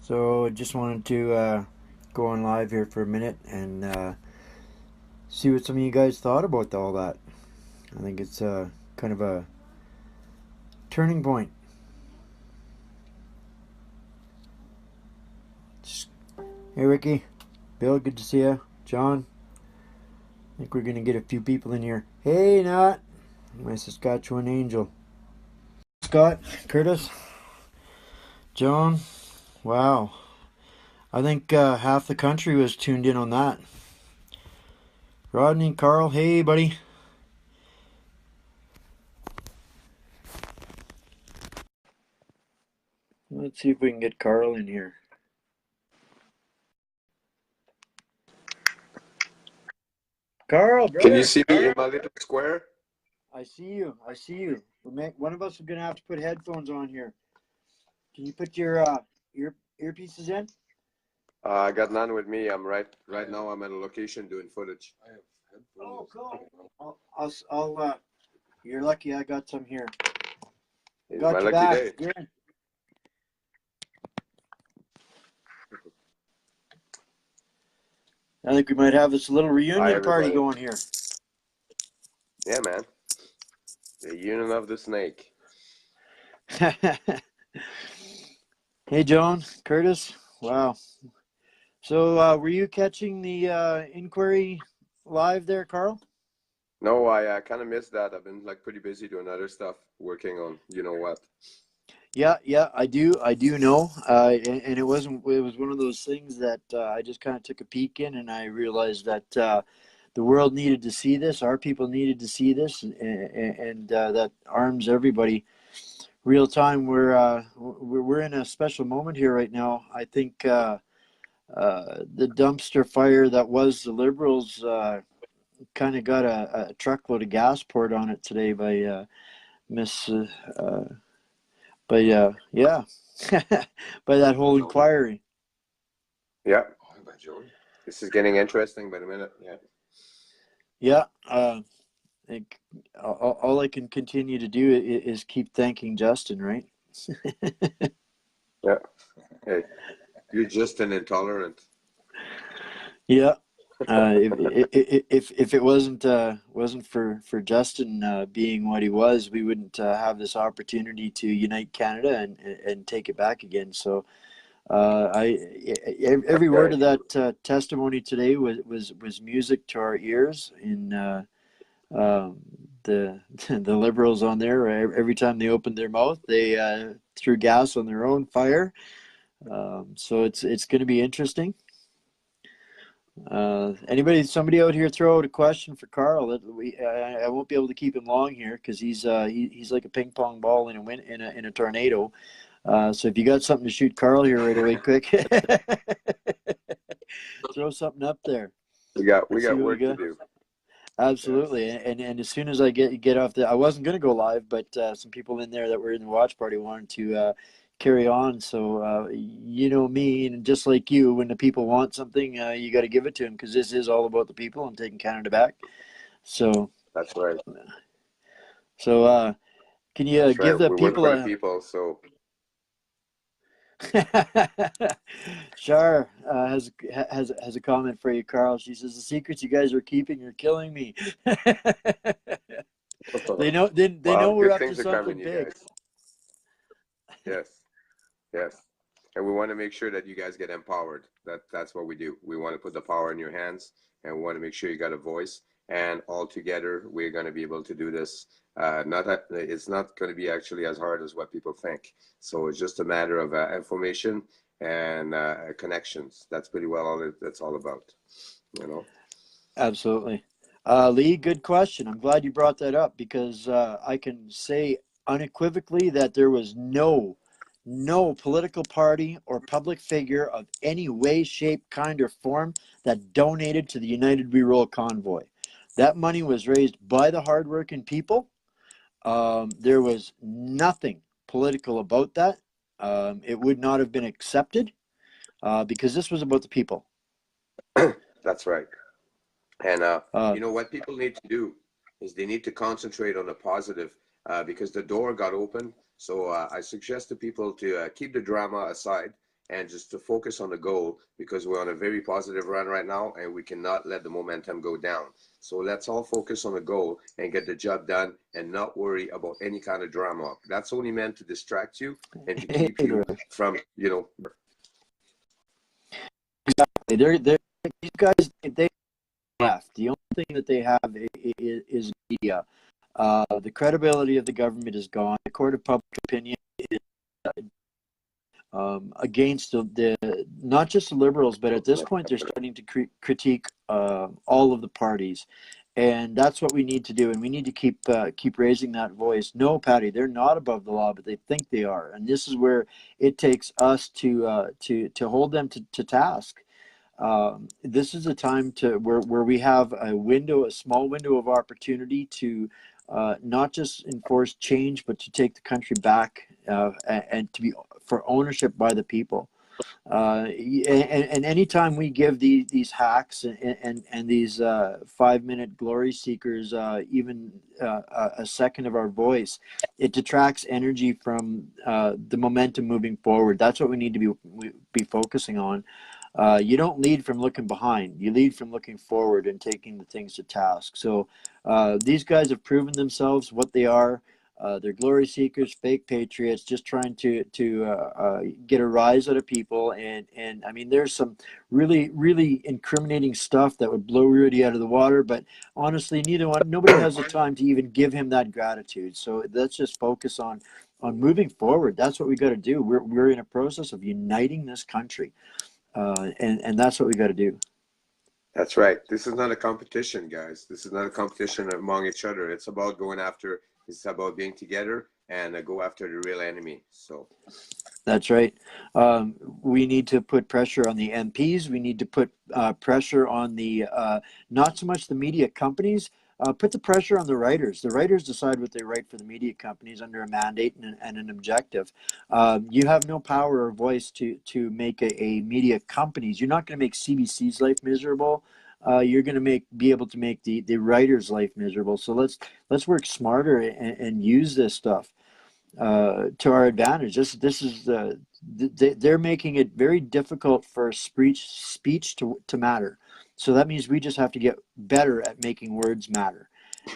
So just wanted to go on live here for a minute and see what some of you guys thought about all that. I think it's kind of a turning point. Just, hey Ricky, Bill, good to see you. John, I think we're gonna get a few people in here. Hey Nat, my Saskatchewan angel. Scott, Curtis, John. Wow, I think half the country was tuned in on that. Rodney, Carl, hey buddy. Let's see if we can get Carl in here. Carl, Can you brother. see me in my little square? I see you. I see you. One of us is gonna have to put headphones on here. Can you put your earpieces in? I got none with me. I'm right now. I'm at a location doing footage. I have Oh, headphones. cool. I'll you're lucky. I got some here. It's Got my your lucky back. day. You're in. I think we might have this little Hi, reunion party everybody. going here. Yeah, man. The Union of the Snake. Hey, Joan, Curtis. Wow. So, were you catching the inquiry live there, Carl? No, I kind of missed that. I've been like pretty busy doing other stuff, working on you know what. Yeah, I do know. And it was one of those things that I just kind of took a peek in, and I realized that the world needed to see this. Our people needed to see this, and that arms everybody. Real time. We're in a special moment here right now. I think the dumpster fire that was the Liberals kind of got a truckload of gas poured on it today by Miss. But yeah, by that whole inquiry. Yeah. This is getting interesting by the minute. Yeah. Yeah, think all I can continue to do is keep thanking Justin, right? Yeah. Hey, you're just an intolerant. Yeah. If it wasn't for Justin being what he was, we wouldn't have this opportunity to unite Canada and take it back again. So every word Okay. of that testimony today was music to our ears. In um, the the Liberals on there, every time they opened their mouth, they threw gas on their own fire. So it's going to be interesting. Somebody out here throw out a question for Carl. That I won't be able to keep him long here because he's like a ping pong ball in a tornado. So if you got something to shoot Carl here right away, quick, throw something up there. We got Let's see what we work to got. do. Absolutely, and as soon as I get off I wasn't going to go live, but some people in there that were in the watch party wanted to carry on. So you know me, and just like you, when the people want something, you got to give it to them because this is all about the people and taking Canada back. So That's right. can you That's give right. the We work people for the a people, so Shar has a comment for you, Carl. She says the secrets you guys are keeping are killing me. They know wow, we're good up to things are coming, something you big. guys. Yes, yes. And we want to make sure that you guys get empowered. That's what we do. We want to put the power in your hands, and we want to make sure you got a voice. And all together, we're going to be able to do this. Not that it's not going to be actually as hard as what people think. So it's just a matter of information and connections. That's pretty well that's all about. You know. Absolutely. Lee, good question. I'm glad you brought that up because I can say unequivocally that there was no political party or public figure of any way, shape, kind, or form that donated to the United We Roll convoy. That money was raised by the hardworking people. There was nothing political about that. It would not have been accepted because this was about the people. That's right. And Uh, you know what people need to do is they need to concentrate on the positive because the door got open. So I suggest to people to keep the drama aside and just to focus on the goal, because we're on a very positive run right now and we cannot let the momentum go down. So let's all focus on the goal and get the job done and not worry about any kind of drama. That's only meant to distract you and to keep you from, you know. Exactly. These guys, they left. The only thing that they have is media. The credibility of the government is gone. The court of public opinion is against the not just the Liberals, but at this point they're starting to critique all of the parties, and that's what we need to do. And we need to keep raising that voice. No, Patty, they're not above the law, but they think they are, and this is where it takes us to hold them to task. This is a time to where we have a small window of opportunity to not just enforce change, but to take the country back and to be for ownership by the people. And anytime we give these hacks and these 5-minute glory seekers even a second of our voice, it detracts energy from the momentum moving forward. That's what we need to be focusing on. You don't lead from looking behind. You lead from looking forward and taking the things to task. So these guys have proven themselves what they are. They're glory seekers, fake patriots, just trying to get a rise out of people. And I mean, there's some really incriminating stuff that would blow Rudy out of the water. But honestly, nobody has the time to even give him that gratitude. So let's just focus on moving forward. That's what we got to do. We're in a process of uniting this country. And that's what we got to do. That's right. This is not a competition, guys. This is not a competition among each other. It's about going after, it's about being together and go after the real enemy. So that's right. We need to put pressure on the MPs. We need to put pressure on the not so much the media companies. Put the pressure on the writers. The writers decide what they write for the media companies under a mandate and an objective. You have no power or voice to make a media companies. You're not going to make CBC's life miserable. You're going to be able to make the writer's life miserable. So let's work smarter and use this stuff to our advantage. This is they're making it very difficult for speech to matter. So that means we just have to get better at making words matter.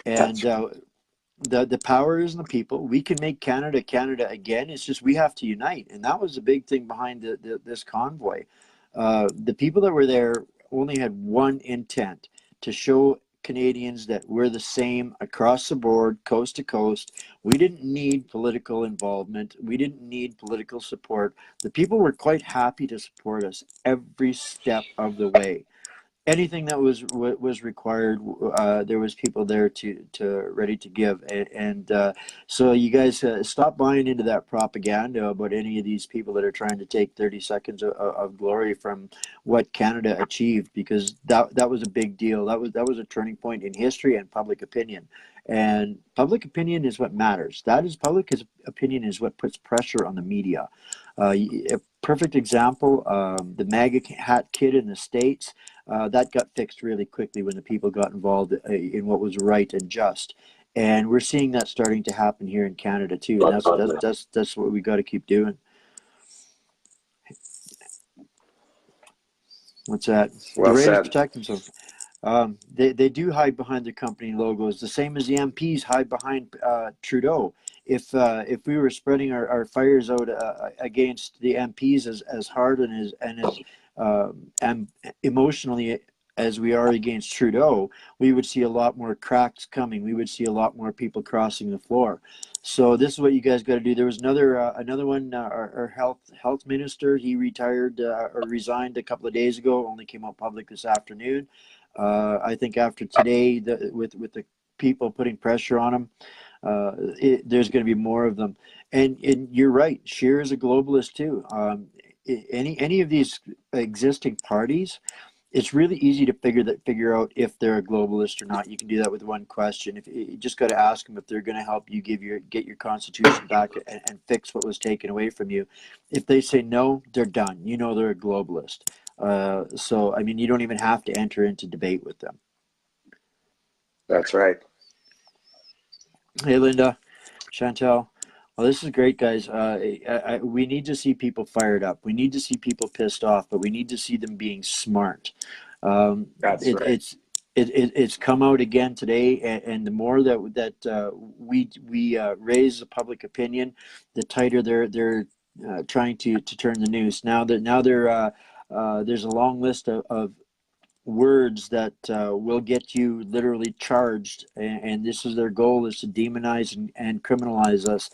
And the power is in the people. We can make Canada again. It's just we have to unite, and that was the big thing behind this convoy. The people that were there only had one intent: to show Canadians that we're the same across the board, coast to coast. We didn't need political involvement. We didn't need political support. The people were quite happy to support us every step of the way. Anything that was required, there was people there to ready to give, and so you guys stop buying into that propaganda about any of these people that are trying to take 30 seconds of glory from what Canada achieved, because that was a big deal. That was a turning point in history and public opinion, and public opinion is what matters. Public opinion is what puts pressure on the media. A perfect example, the MAGA hat kid in the States. That got fixed really quickly when the people got involved in what was right and just, and we're seeing that starting to happen here in Canada too. And that's what we got to keep doing. What's that? Well the Raiders said. protect themselves. They do hide behind their company logos, the same as the MPs hide behind Trudeau. If we were spreading our fires out against the MPs as hard and as emotionally as we are against Trudeau, we would see a lot more cracks coming. We would see a lot more people crossing the floor. So this is what you guys got to do. There was another one. Our health minister, he retired or resigned a couple of days ago. Only came out public this afternoon. I think after today, with the people putting pressure on him, there's going to be more of them. And you're right. Scheer is a globalist too. Any of these existing parties, it's really easy to figure out if they're a globalist or not. You can do that with one question. If you just got to ask them if they're going to help you get your constitution back and fix what was taken away from you. If they say no, they're done. You know they're a globalist. So I mean, you don't even have to enter into debate with them. That's right. Hey, Linda, Chantel. Well, this is great, guys. We need to see people fired up. We need to see people pissed off, but we need to see them being smart. Um, That's it, right. it's it's come out again today, and the more that we raise the public opinion, the tighter they're trying to turn the noose. Now they're there's a long list of words that will get you literally charged, and this is their goal, is to demonize and criminalize us.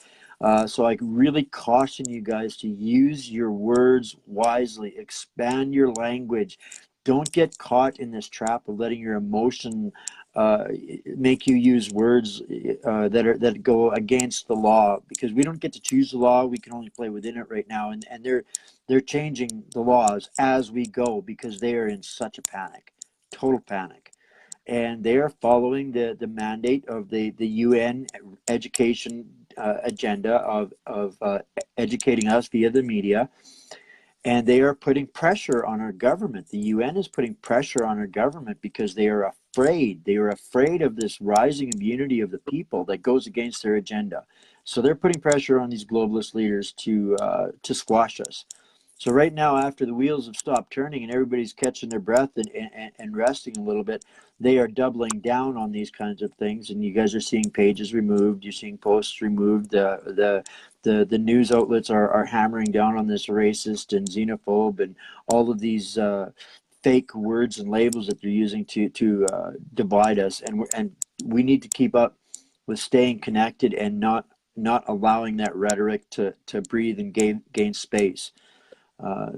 So I really caution you guys to use your words wisely, expand your language. Don't get caught in this trap of letting your emotion uh, make you use words that go against the law, because we don't get to choose the law. We can only play within it right now, and they're changing the laws as we go because they are in such a panic, total panic. And they are following the mandate of the UN education agenda of educating us via the media. And they are putting pressure on our government. The UN is putting pressure on our government because they are afraid. They are afraid of this rising immunity of the people that goes against their agenda. So they're putting pressure on these globalist leaders to squash us. So right now, after the wheels have stopped turning and everybody's catching their breath and resting a little bit, they are doubling down on these kinds of things. And you guys are seeing pages removed. You're seeing posts removed. The news outlets are hammering down on this racist and xenophobe and all of these fake words and labels that they're using to divide us. And we need to keep up with staying connected and not allowing that rhetoric to breathe and gain space. Uh,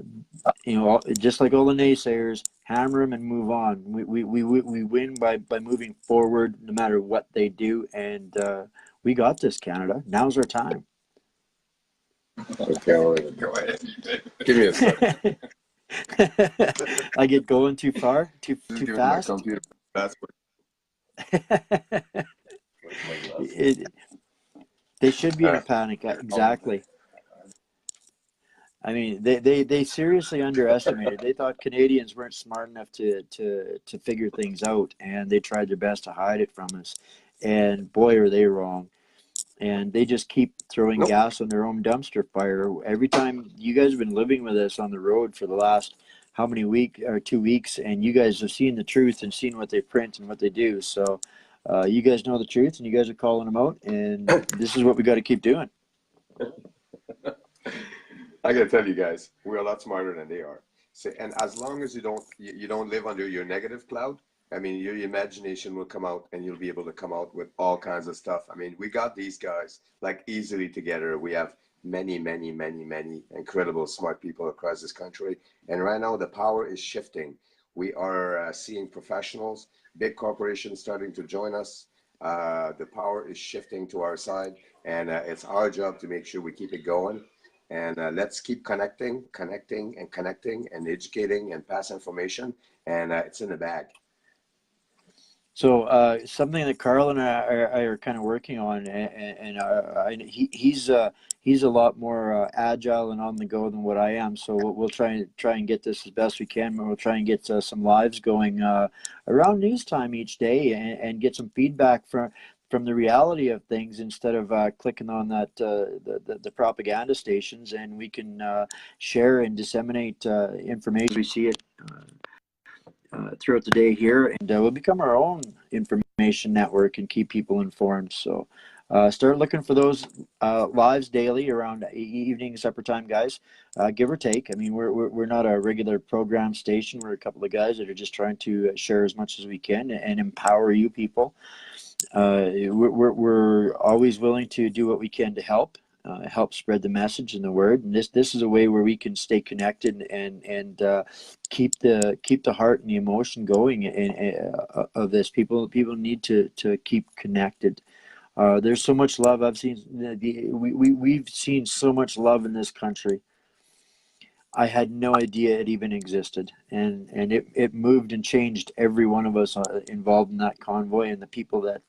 just like all the naysayers, hammer them and move on. We win by moving forward no matter what they do. And we got this, Canada. Now's our time. Okay, go ahead. Give me a second. I get going too far, Just too give my fast. computer password. it, they should be in a panic. Exactly. I mean, they seriously underestimated. They thought Canadians weren't smart enough to figure things out, and they tried their best to hide it from us. And boy, are they wrong. And they just keep throwing Nope. gas on their own dumpster fire. Every time you guys have been living with us on the road for the last how many week or 2 weeks, and you guys have seen the truth and seen what they print and what they do. So you guys know the truth, and you guys are calling them out, and this is what we got to keep doing. I gotta tell you guys, we're a lot smarter than they are. So, and as long as you don't live under your negative cloud, I mean, your imagination will come out, and you'll be able to come out with all kinds of stuff. I mean, we got these guys like easily together. We have many, many, many, many incredible smart people across this country, and right now the power is shifting. We are seeing professionals, big corporations starting to join us. The power is shifting to our side, and it's our job to make sure we keep it going. And let's keep connecting and educating and pass information, and it's in the bag. So something that Carl and I are kind of working on, he's a lot more agile and on the go than what I am. So we'll try and get this as best we can. We'll try and get some lives going around news time each day, and get some feedback from the reality of things, instead of clicking on that the propaganda stations. And we can share and disseminate information. We see it throughout the day here, and we'll become our own information network and keep people informed. So start looking for those lives daily around evening, supper time, guys, give or take. I mean, we're not a regular program station. We're a couple of guys that are just trying to share as much as we can and empower you people. We're always willing to do what we can to help spread the message and the word. And this is a way where we can stay connected and keep the heart and the emotion going of this. People need to keep connected. There's so much love. I've seen we've seen so much love in this country. I had no idea it even existed, and it moved and changed every one of us involved in that convoy, and the people that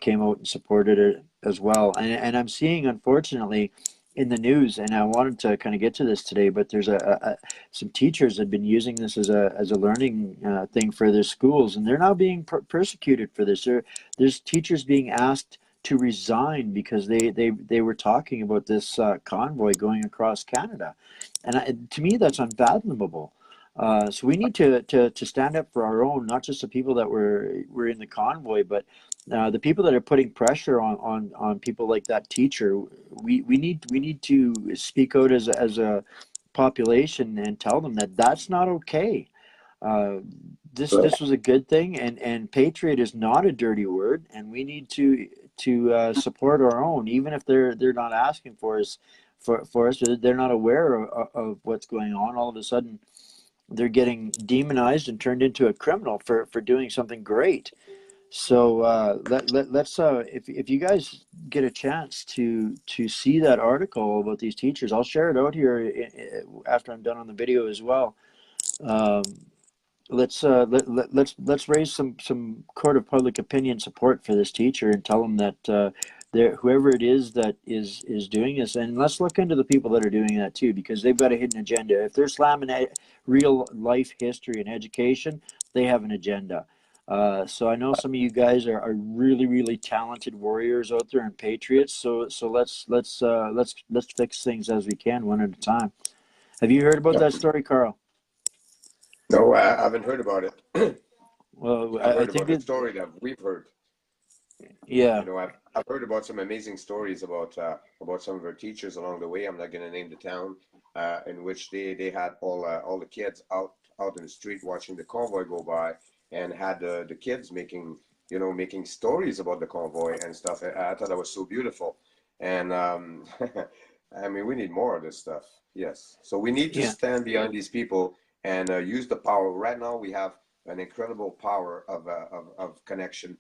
came out and supported it as well. And I'm seeing, unfortunately, in the news, and I wanted to kind of get to this today, but there's some teachers have been using this as a learning thing for their schools, and they're now being persecuted for this. There's teachers being asked to resign because they were talking about this convoy going across Canada, and to me that's unfathomable. So we need to stand up for our own, not just the people that were in the convoy, but the people that are putting pressure on people like that teacher. We need to speak out as a population and tell them that that's not okay. Uh, this was a good thing, and patriot is not a dirty word, and we need to support our own, even if they're not asking for us. They're not aware of what's going on. All of a sudden, they're getting demonized and turned into a criminal for doing something great. So let's if you guys get a chance to see that article about these teachers, I'll share it out here after I'm done on the video as well. Um, let's raise some court of public opinion support for this teacher and tell them that there, whoever it is that is doing this, and let's look into the people that are doing that too, because they've got a hidden agenda. If they're slamming real life history and education, they have an agenda. So I know some of you guys are really talented warriors out there and patriots. So let's fix things as we can, one at a time. Have you heard about that story, Carl? No, I haven't heard about it. Well, I've I heard think about the it, story that we've heard. yeah, You know, I've heard about some amazing stories about some of our teachers along the way. I'm not going to name the town, in which they had all the kids out in the street watching the convoy go by, and had the kids making, making stories about the convoy and stuff. I thought that was so beautiful, and I mean, we need more of this stuff. Yes, so we need to yeah. stand behind these people and use the power. Right now, we have an incredible power of connection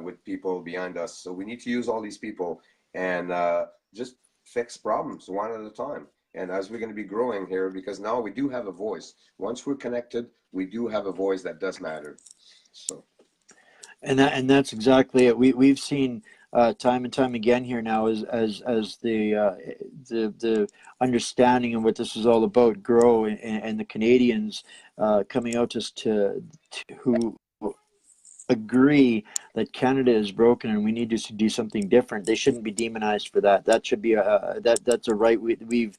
with people behind us. So we need to use all these people and just fix problems one at a time. And as we're going to be growing here, because now we do have a voice. Once we're connected, we do have a voice that does matter. So. And that's exactly it. We've seen time and time again here now as the understanding of what this is all about grow, and the Canadians coming out to who agree that Canada is broken and we need to do something different. They shouldn't be demonized for that. That should be that's a right we've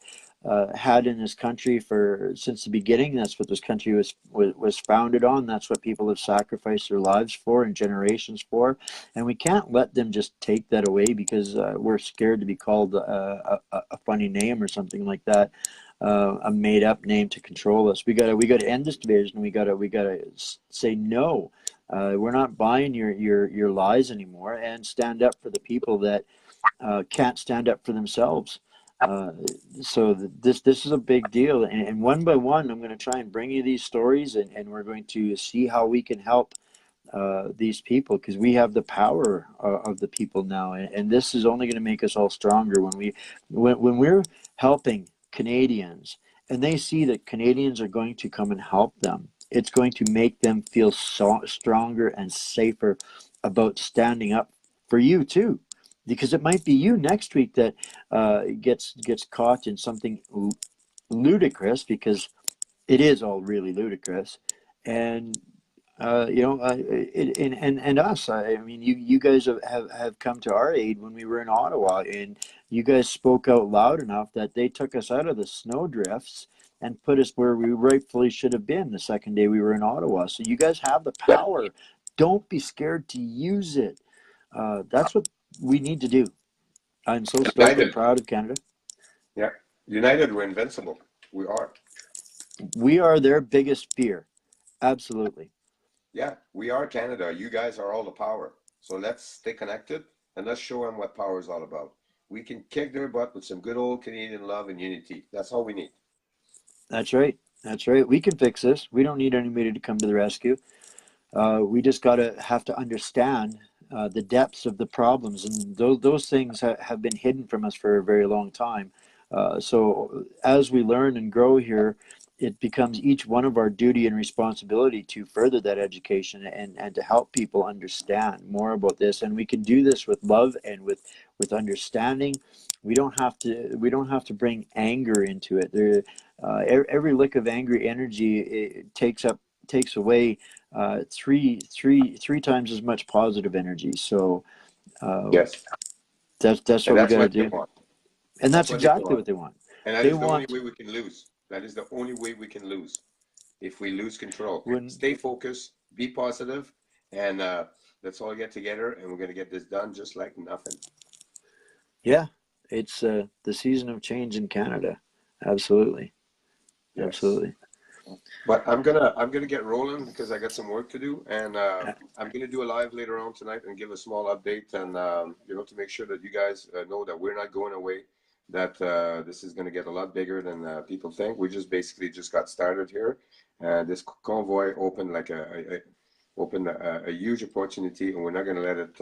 had in this country for since the beginning. That's what this country was founded on. That's what people have sacrificed their lives for and generations for, and we can't let them just take that away because we're scared to be called a funny name or something like that. A made up name to control us. We gotta end this division. We gotta say no. We're not buying your lies anymore, and stand up for the people that can't stand up for themselves. Uh, so this is a big deal, and one by one, I'm going to try and bring you these stories, and we're going to see how we can help these people, because we have the power of the people now, and this is only going to make us all stronger when we're helping Canadians, and they see that Canadians are going to come and help them. It's going to make them feel stronger and safer about standing up for you too, because it might be you next week that gets caught in something ludicrous, because it is all really ludicrous, and and us. I mean, you guys have come to our aid when we were in Ottawa, and you guys spoke out loud enough that they took us out of the snow drifts and put us where we rightfully should have been the second day we were in Ottawa. So you guys have the power. Don't be scared to use it. That's what we need to do. I'm so stoked and United. proud of Canada. Yeah. United, we're invincible. We are. We are their biggest fear. Absolutely. Yeah, we are Canada. You guys are all the power. So let's stay connected and let's show them what power is all about. We can kick their butt with some good old Canadian love and unity. That's all we need. That's right. That's right. We can fix this. We don't need anybody to come to the rescue. We just have to understand the depths of the problems, and those things have been hidden from us for a very long time. So as we learn and grow here, it becomes each one of our duty and responsibility to further that education, and to help people understand more about this. And we can do this with love and with understanding. We don't have to bring anger into it. Every lick of angry energy, it takes away three times as much positive energy. So Yes. That's And what we that's got to what they do, want. and That's that's what they exactly want. what they want. And that They is the only want way we can lose. That is the only way we can lose. If we lose control. when Stay focused, be positive, and let's all get together and we're going to get this done just like nothing. yeah, it's the season of change in Canada. Absolutely, Yes. absolutely. But I'm gonna get rolling because I got some work to do, and Uh, I'm gonna do a live later on tonight and give a small update, and to make sure that you guys know that we're not going away. That this is gonna get a lot bigger than people think. We just basically just got started here, and this convoy opened like a huge opportunity, and we're not gonna let it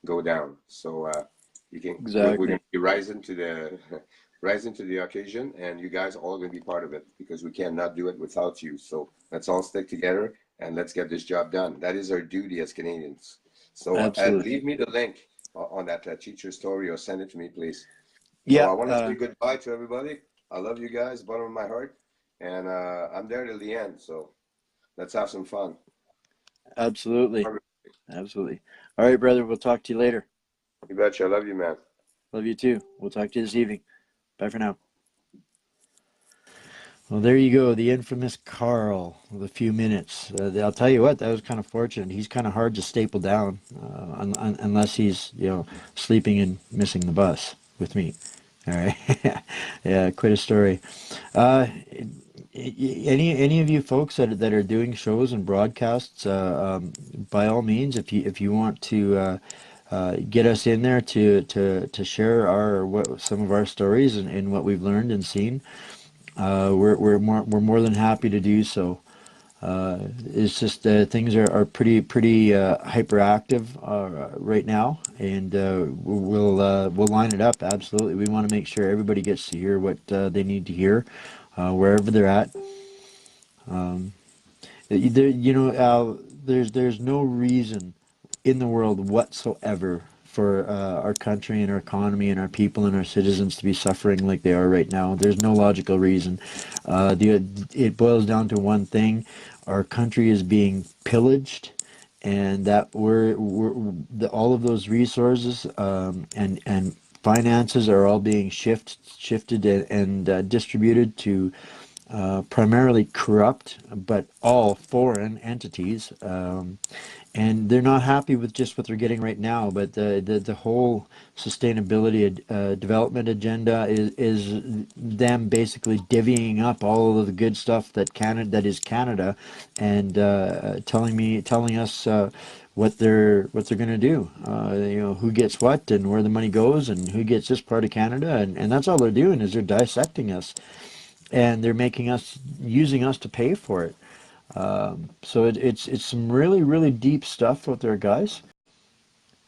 go down. So we're gonna exactly, be rising to the rise into the occasion, and you guys are all going to be part of it because we cannot do it without you. So let's all stick together and let's get this job done. That is our duty as Canadians. So absolutely. leave me the link on that teacher story or send it to me, please. So Yeah, I want to say goodbye to everybody. I love you guys, bottom of my heart, and I'm there till the end. So let's have some fun. absolutely, absolutely. All right, brother. We'll talk to you later. You betcha. I love you, man. Love you too. We'll talk to you this evening. Bye for now. Well, there you go, the infamous Carl with a few minutes. I'll tell you what, that was kind of fortunate. He's kind of hard to staple down, unless he's sleeping and missing the bus with me. All right, yeah, quite a story. Uh, any of you folks that are doing shows and broadcasts, by all means, if you want to get us in there to share some of our stories and what we've learned and seen. We're more than happy to do so. It's just things are pretty hyperactive right now, and we'll line it up. Absolutely, we want to make sure everybody gets to hear what they need to hear, wherever they're at. There's no reason in the world whatsoever for our country and our economy and our people and our citizens to be suffering like they are right now. There's no logical reason. It boils down to one thing: our country is being pillaged, and that all of those resources and finances are all being shifted and distributed to primarily corrupt, but all foreign entities, and they're not happy with just what they're getting right now. But the whole sustainability development agenda is them basically divvying up all of the good stuff that is Canada, and telling us. What they're going to do, who gets what and where the money goes and who gets this part of Canada, and that's all they're doing is they're dissecting us, and they're using us to pay for it. So it's some really deep stuff out there, guys.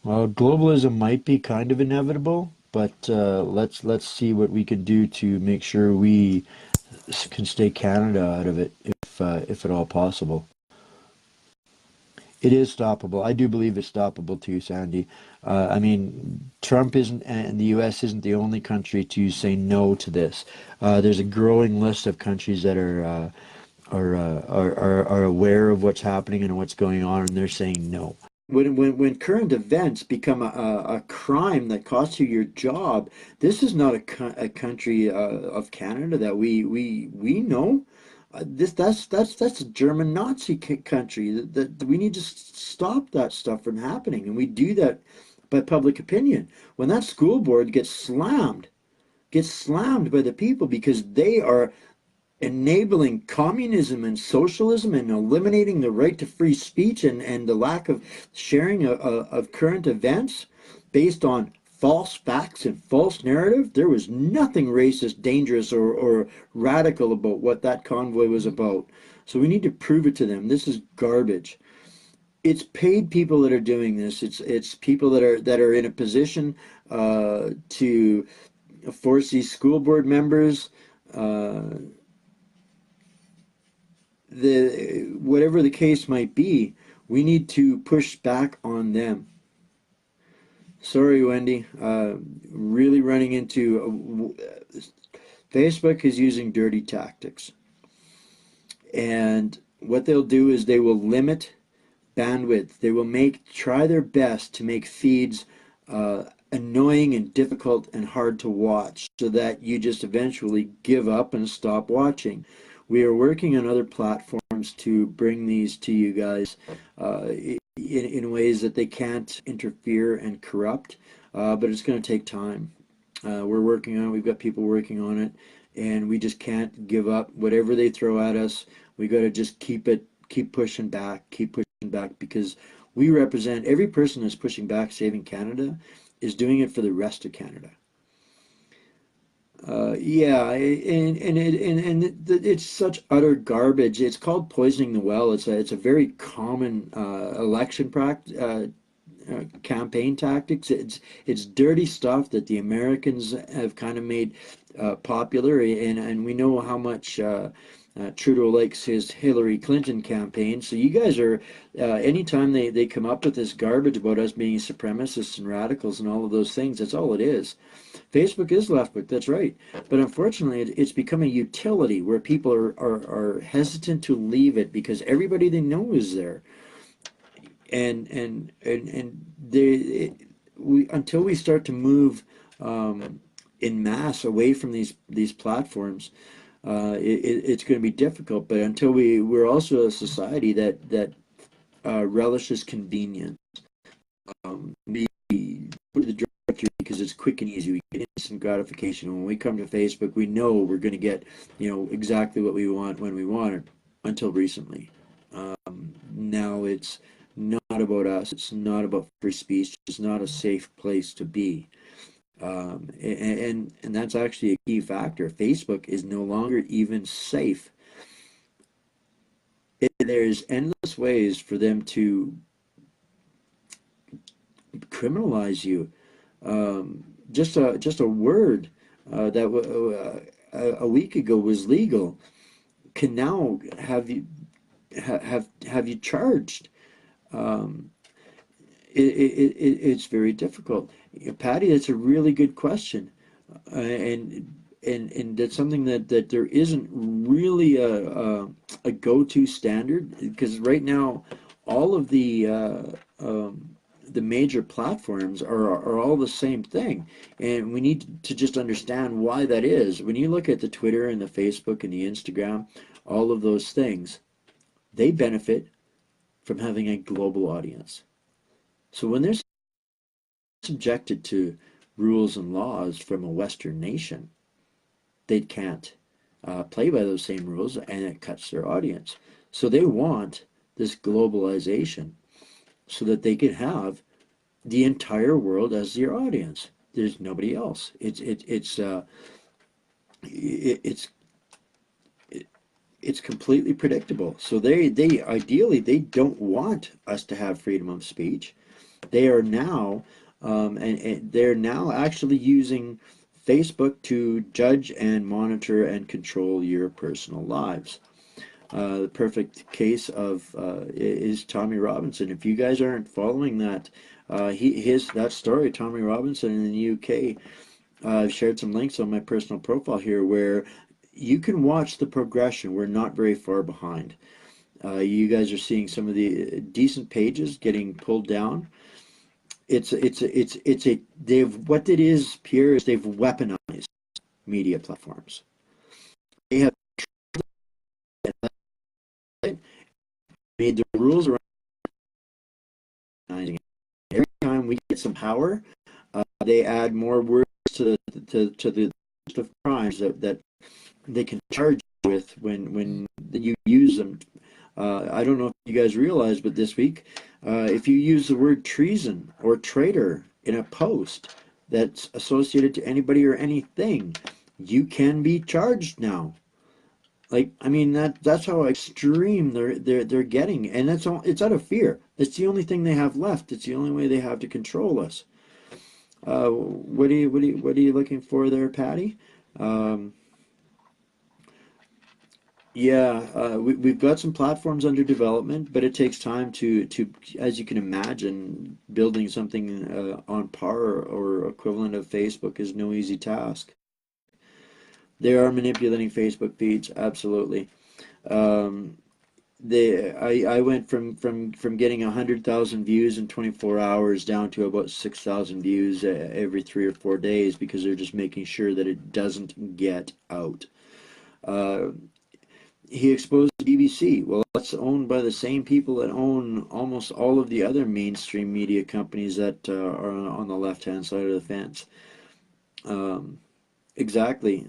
Well, globalism might be kind of inevitable, but let's see what we can do to make sure we can stay Canada out of it, if at all possible. It is stoppable. I do believe it's stoppable too, Sandy. I mean, Trump isn't, and the U.S. isn't the only country to say no to this. There's a growing list of countries that are aware of what's happening and what's going on, and they're saying no. When current events become a crime that costs you your job, this is not a country of Canada that we know. That's a German Nazi country. That we need to stop that stuff from happening, and we do that by public opinion. When that school board gets slammed by the people because they are enabling communism and socialism and eliminating the right to free speech and the lack of sharing of current events based on false facts and false narrative. There was nothing racist, dangerous, or radical about what that convoy was about. So we need to prove it to them. This is garbage. It's paid people that are doing this. It's people that are in a position to force these school board members, whatever the case might be, we need to push back on them. Sorry, Wendy. Really running into Facebook is using dirty tactics, and what they'll do is they will limit bandwidth. They will try their best to make feeds annoying and difficult and hard to watch, so that you just eventually give up and stop watching. We are working on other platforms to bring these to you guys in ways that they can't interfere and corrupt, but it's going to take time. We're working on it. We've got people working on it, and we just can't give up. Whatever they throw at us, we got to just keep pushing back, because we represent every person that's pushing back, saving Canada, is doing it for the rest of Canada. Yeah, it's such utter garbage. It's called poisoning the well. It's a very common election practice. Campaign tactics. It's dirty stuff that the Americans have kind of made popular, and we know how much Trudeau likes his Hillary Clinton campaign. So you guys are, anytime they come up with this garbage about us being supremacists and radicals and all of those things, that's all it is. Facebook is left book, that's right. But unfortunately, it's become a utility where people are hesitant to leave it because everybody they know is there. And we, until we start to move in mass away from these platforms, it's going to be difficult. But until we're also a society that relishes convenience. We put the directory because it's quick and easy. We get instant gratification. When we come to Facebook, we know we're going to get exactly what we want when we want it. Until recently, now it's not about us. It's not about free speech. It's not a safe place to be. And that's actually a key factor. Facebook is no longer even safe. There's endless ways for them to criminalize you. Just a word that a week ago was legal can now have you charged. Um, it's very difficult. Patty, that's a really good question, and that's something that there isn't really a go-to standard, because right now all of the major platforms are all the same thing, and we need to just understand why that is. When you look at the Twitter and the Facebook and the Instagram, all of those things, they benefit from having a global audience. So when they're subjected to rules and laws from a Western nation, they can't play by those same rules, and it cuts their audience. So they want this globalization so that they can have the entire world as their audience. There's nobody else. It's completely predictable. So they ideally they don't want us to have freedom of speech. They are now and they're now actually using Facebook to judge and monitor and control your personal lives. The perfect case of is Tommy Robinson. If you guys aren't following that, that story, Tommy Robinson in the UK. I've shared some links on my personal profile here where you can watch the progression. We're not very far behind. You guys are seeing some of the decent pages getting pulled down. What it is, Pierre, is they've weaponized media platforms. They have made the rules around it. Every time we get some power, they add more words to the list of crimes that they can charge you with when you use them. I don't know if you guys realize, but this week, if you use the word treason or traitor in a post that's associated to anybody or anything, you can be charged now. Like, I mean, that's how extreme they're getting, and it's out of fear. It's the only thing they have left. It's the only way they have to control us. What are you looking for there, Patty? Yeah, we've got some platforms under development, but it takes time to as you can imagine, building something on par or equivalent of Facebook is no easy task. They are manipulating Facebook feeds, absolutely. Um, I went from getting 100,000 views in 24 hours down to about 6,000 views every 3 or 4 days, because they're just making sure that it doesn't get out. Uh, he exposed the BBC. Well, that's owned by the same people that own almost all of the other mainstream media companies that are on the left-hand side of the fence. Um, exactly.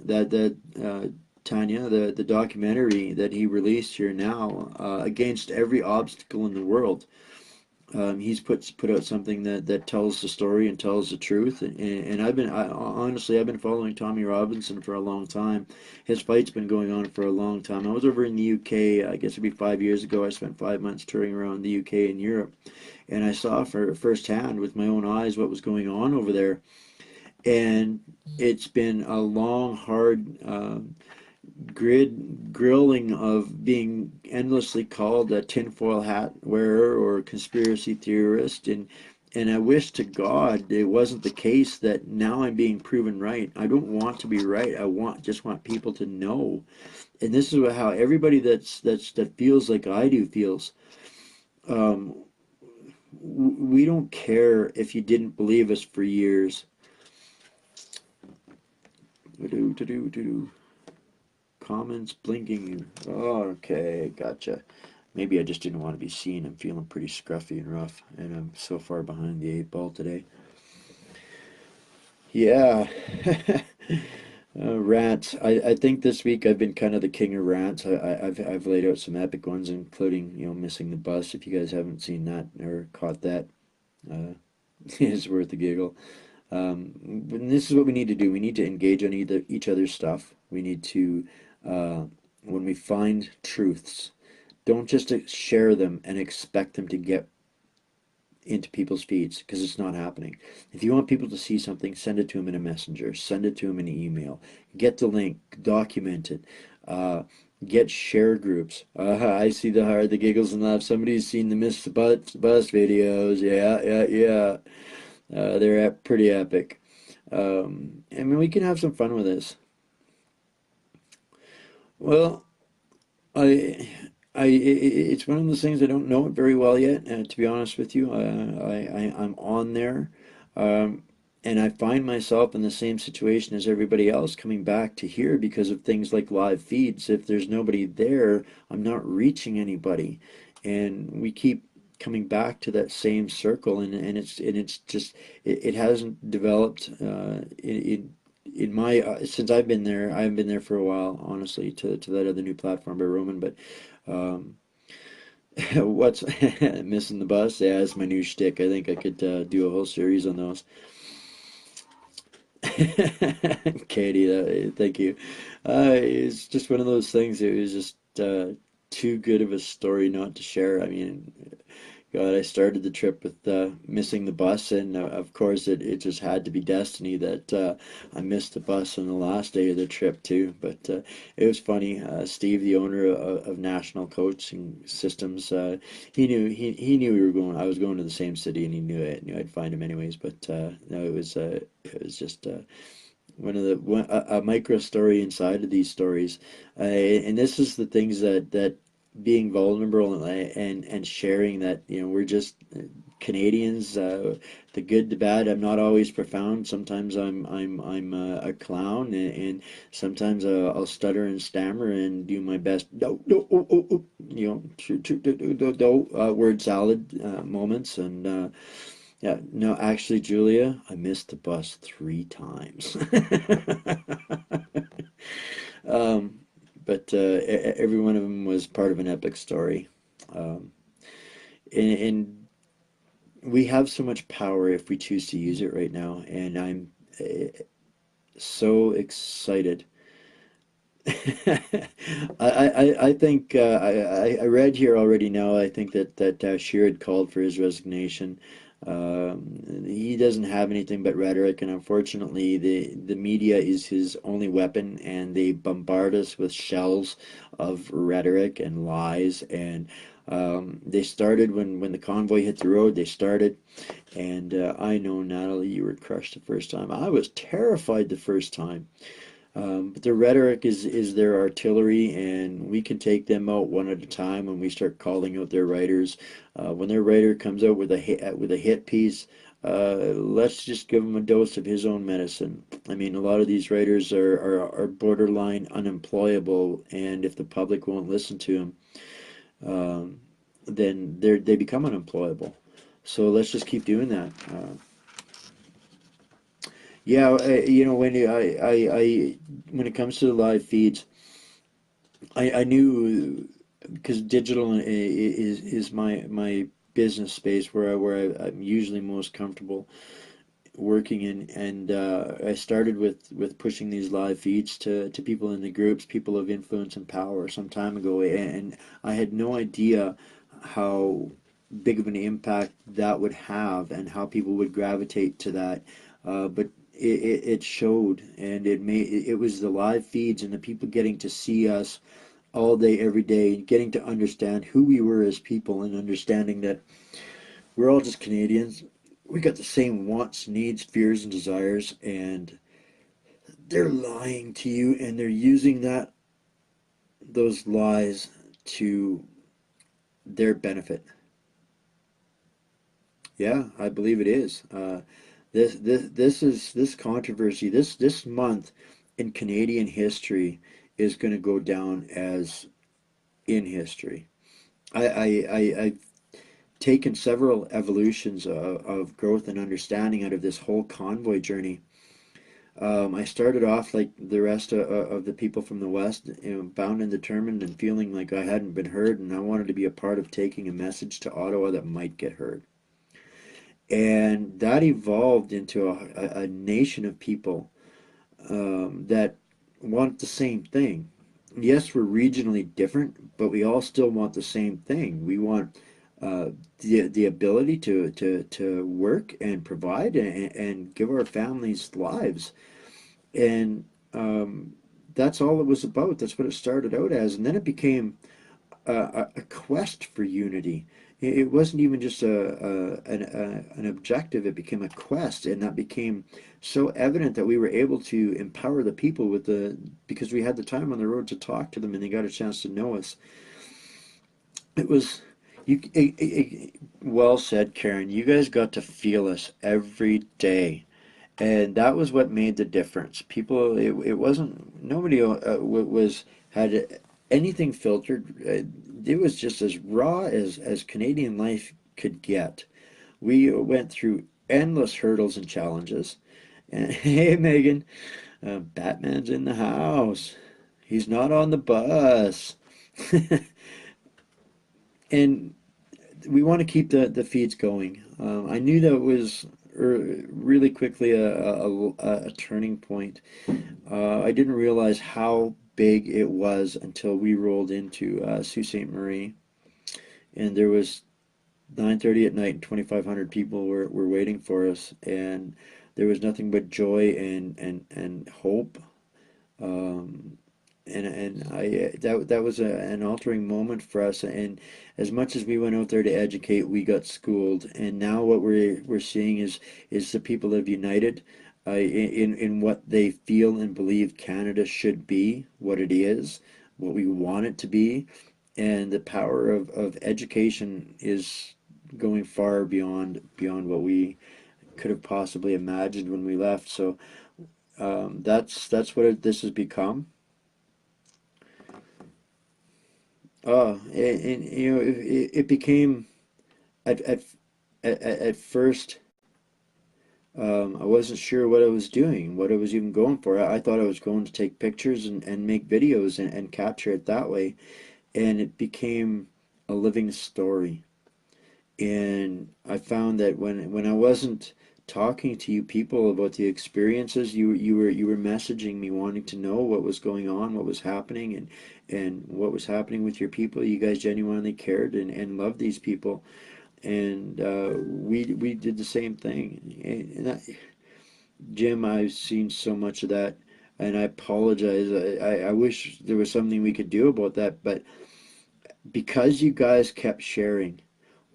Tanya, the documentary that he released here now, against every obstacle in the world. He's put out something that tells the story and tells the truth. And honestly, I've been following Tommy Robinson for a long time. His fight's been going on for a long time. I was over in the UK, I guess it'd be 5 years ago. I spent 5 months touring around the UK and Europe, and I saw for firsthand with my own eyes what was going on over there. And it's been a long, hard grilling of being endlessly called a tinfoil hat wearer or conspiracy theorist, and I wish to God it wasn't the case that now I'm being proven right. I don't want to be right. Just want people to know. And this is how everybody that feels like I do feels. Um, we don't care if you didn't believe us for years. Comments blinking. Oh, okay, gotcha. Maybe I just didn't want to be seen. I'm feeling pretty scruffy and rough, and I'm so far behind the 8 ball today. Yeah. Rants. I think this week I've been kind of the king of rants. I've laid out some epic ones, including, missing the bus. If you guys haven't seen that or caught that, uh, it's worth a giggle. But this is what we need to do. We need to engage on each other's stuff. We need to, uh, when we find truths, don't just share them and expect them to get into people's feeds, because it's not happening. If you want people to see something, send it to them in a messenger, send it to them in an email, get the link, document it, uh, get share groups. I see the heart, the giggles and laughs. Somebody's seen the Miss Bus videos. Yeah, yeah, yeah. They're pretty epic. I mean, we can have some fun with this. Well, I, it's one of those things I don't know it very well yet, and to be honest with you, I'm on there, um, and I find myself in the same situation as everybody else, coming back to here because of things like live feeds. If there's nobody there, I'm not reaching anybody, and we keep coming back to that same circle, and it's just it hasn't developed in my since I haven't been there for a while, honestly, to that other new platform by Roman. But um, what's missing the bus? Yeah, it's my new shtick. I think I could do a whole series on those. Katie, thank you. It's just one of those things. It was just too good of a story not to share. I mean, God, I started the trip with missing the bus, and of course, it just had to be destiny that I missed the bus on the last day of the trip too. But it was funny. Steve, the owner of National Coaching Systems, he knew we were going. I was going to the same city, and he knew I'd find him anyways. But no, it was just. A micro story inside of these stories, and this is the things that being vulnerable and sharing that, we're just Canadians, the good, the bad. I'm not always profound. Sometimes I'm a clown, and sometimes I'll stutter and stammer and do my best. No, no, oh, oh, oh, word salad moments. And yeah, no, actually, Julia, I missed the bus 3 times. Um, but every one of them was part of an epic story. Um, and we have so much power if we choose to use it right now. And I'm so excited. I think I read here already now. I think that Scheer had called for his resignation. He doesn't have anything but rhetoric, and unfortunately, the media is his only weapon, and they bombard us with shells of rhetoric and lies. And they started when the convoy hit the road. They started, and I know, Natalie, you were crushed the first time. I was terrified the first time. But their rhetoric is their artillery, and we can take them out one at a time when we start calling out their writers. When their writer comes out with a hit piece, let's just give him a dose of his own medicine. I mean, a lot of these writers are borderline unemployable, and if the public won't listen to them, then they become unemployable. So let's just keep doing that. Yeah, you know, when it comes to the live feeds, I knew because digital is my business space I'm usually most comfortable working in, and I started with pushing these live feeds to people in the groups, people of influence and power, some time ago, and I had no idea how big of an impact that would have and how people would gravitate to that. But it showed, and it was the live feeds and the people getting to see us all day, every day, getting to understand who we were as people, and understanding that we're all just Canadians. We got the same wants, needs, fears, and desires, and they're lying to you, and they're using those lies to their benefit. Yeah, I believe it is. This controversy, this month in Canadian history is going to go down as in history. I've taken several evolutions of growth and understanding out of this whole convoy journey. I started off like the rest of the people from the West, you know, bound and determined and feeling like I hadn't been heard, and I wanted to be a part of taking a message to Ottawa that might get heard. And that evolved into a nation of people that want the same thing. Yes, we're regionally different, but we all still want the same thing. We want the ability to work and provide and give our families lives, and that's all it was about. That's what it started out as, and then it became a quest for unity. It wasn't even just an objective. It became a quest, and that became so evident that we were able to empower the people with because we had the time on the road to talk to them, and they got a chance to know us. It was well said, Karen. You guys got to feel us every day, and that was what made the difference. People, it wasn't nobody was had anything filtered. It was just as raw as Canadian life could get. We went through endless hurdles and challenges. And hey, Megan, Batman's in the house. He's not on the bus. And we want to keep the feeds going. I knew that was really quickly a turning point. I didn't realize how big it was until we rolled into Sault Ste. Marie, and there was 9:30 at night, and 2,500 people were waiting for us, and there was nothing but joy and hope. Um, and that was an altering moment for us. And as much as we went out there to educate, we got schooled. And now what we're seeing is the people have united in what they feel and believe Canada should be, what it is, what we want it to be, and the power of education is going far beyond what we could have possibly imagined when we left. So that's what this has become. And you know, it became at at at first. I wasn't sure what I was doing, what I was even going for. I thought I was going to take pictures and make videos and capture it that way, and it became a living story. And I found that when I wasn't talking to you people about the experiences, you were messaging me wanting to know what was going on, what was happening, and what was happening with your people. You guys genuinely cared and loved these people, and we did the same thing. Jim, I've seen so much of that, and I apologize. I wish there was something we could do about that, but because you guys kept sharing,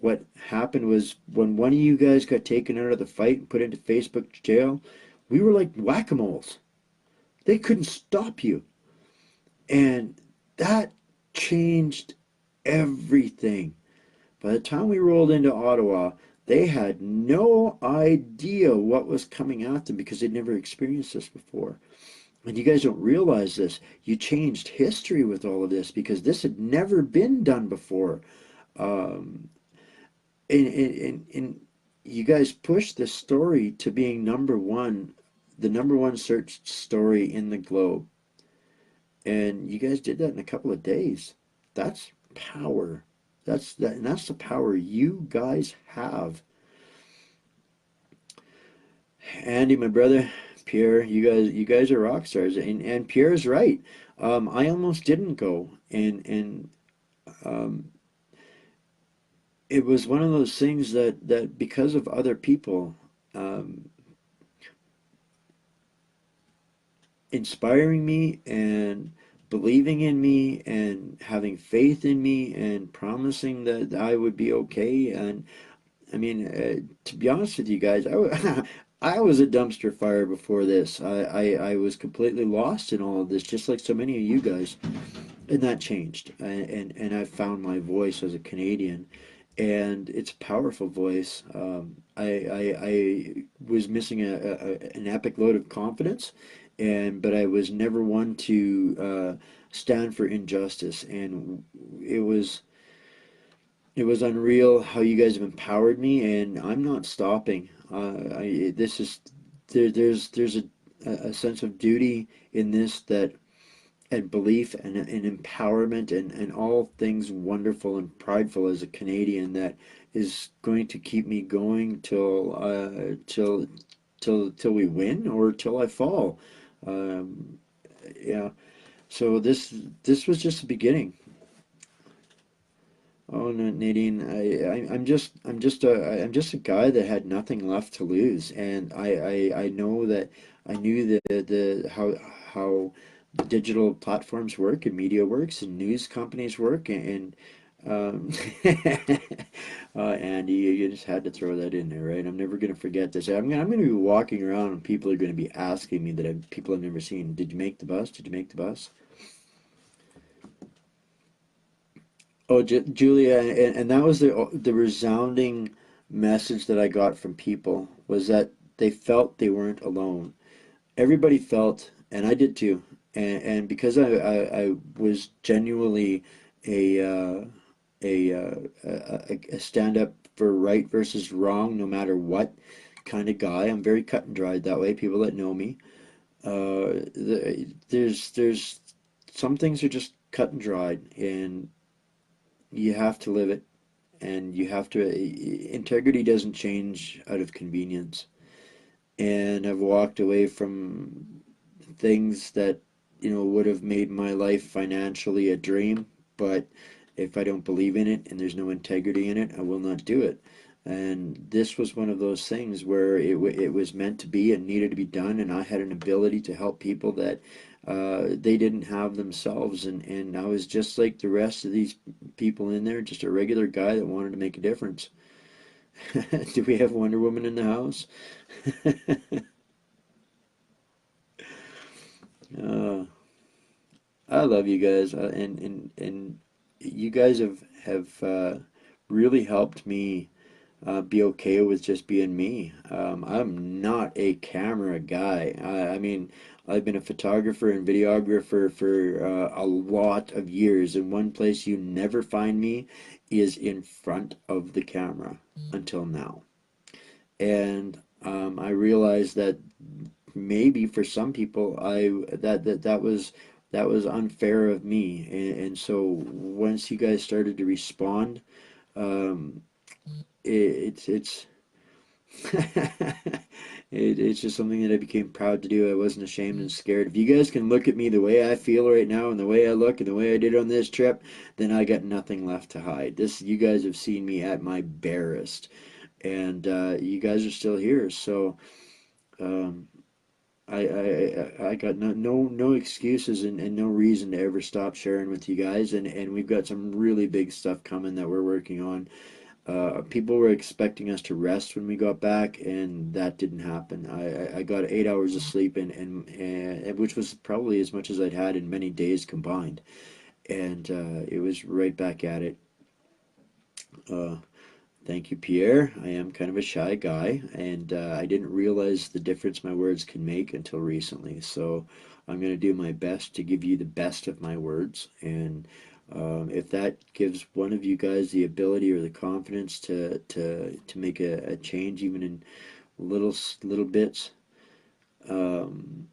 what happened was when one of you guys got taken out of the fight and put into Facebook jail, we were like whack-a-moles. They couldn't stop you. And that changed everything. By the time we rolled into Ottawa, they had no idea what was coming at them because they'd never experienced this before. And you guys don't realize this. You changed history with all of this because this had never been done before. Um, and you guys pushed this story to being number one, the number one searched story in the globe. And you guys did that in a couple of days. That's power. And that's the power you guys have. Andy, my brother, Pierre, you guys are rock stars, and Pierre's right. I almost didn't go, and um, it was one of those things that because of other people um, inspiring me and believing in me and having faith in me and promising that I would be okay. And I mean, to be honest with you guys, I was a dumpster fire before this. I was completely lost in all of this, just like so many of you guys. And that changed. And I found my voice as a Canadian. And it's a powerful voice. I was missing an epic load of confidence, but I was never one to stand for injustice. And it was it was unreal how you guys have empowered me, and I'm not stopping. This is there's a sense of duty in this that and belief and empowerment and all things wonderful and prideful as a Canadian that is going to keep me going till we win or till I fall. Um, yeah. So this was just the beginning. Oh no, Nadine, I'm just a guy that had nothing left to lose, and I know that I knew the how the digital platforms work and media works and news companies work and um, Andy, you just had to throw that in there, right? I'm never gonna forget this. I'm gonna be walking around and people are gonna be asking me people I've never seen. Did you make the bus? Did you make the bus? Oh, Julia, and that was the resounding message that I got from people was that they felt they weren't alone. Everybody felt, and I did too. And because I was genuinely a a stand up for right versus wrong, no matter what kind of guy. I'm very cut and dried that way. People that know me, there's some things are just cut and dried, and you have to live it, and you have to integrity doesn't change out of convenience. And I've walked away from things that would have made my life financially a dream, but if I don't believe in it and there's no integrity in it, I will not do it. And this was one of those things where it was meant to be and needed to be done, and I had an ability to help people that they didn't have themselves, and I was just like the rest of these people in there, just a regular guy that wanted to make a difference. Do we have Wonder Woman in the house? uh, I love you guys, and you guys have really helped me be okay with just being me. I'm not a camera guy. I mean, I've been a photographer and videographer for a lot of years, and one place you never find me is in front of the camera until now. And I realized that maybe for some people, that was unfair of me, and so once you guys started to respond, um, it's it's just something that I became proud to do. I wasn't ashamed and scared. If you guys can look at me the way I feel right now and the way I look and the way I did on this trip, then I got nothing left to hide. This You guys have seen me at my barest, and you guys are still here. So um, I got no excuses and no reason to ever stop sharing with you guys. And we've got some really big stuff coming that we're working on. People were expecting us to rest when we got back, and that didn't happen. I got 8 hours of sleep, and which was probably as much as I'd had in many days combined. And it was right back at it. Uh, Thank you, Pierre. I am kind of a shy guy, and I didn't realize the difference my words can make until recently. So I'm going to do my best to give you the best of my words. And if that gives one of you guys the ability or the confidence to make a change, even in little bits, um,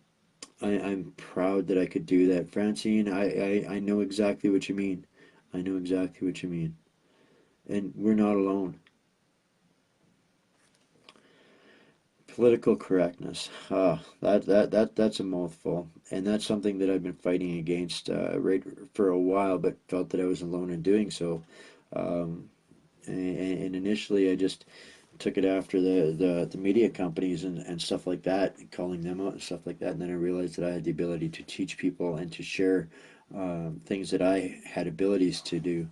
I'm proud that I could do that. Francine, I know exactly what you mean. I know exactly what you mean. And we're not alone. Political correctness. That's a mouthful, and that's something that I've been fighting against right for a while, but felt that I was alone in doing so. Um, and initially, I just took it after the media companies and stuff like that, calling them out and stuff like that. And then I realized that I had the ability to teach people and to share things that I had abilities to do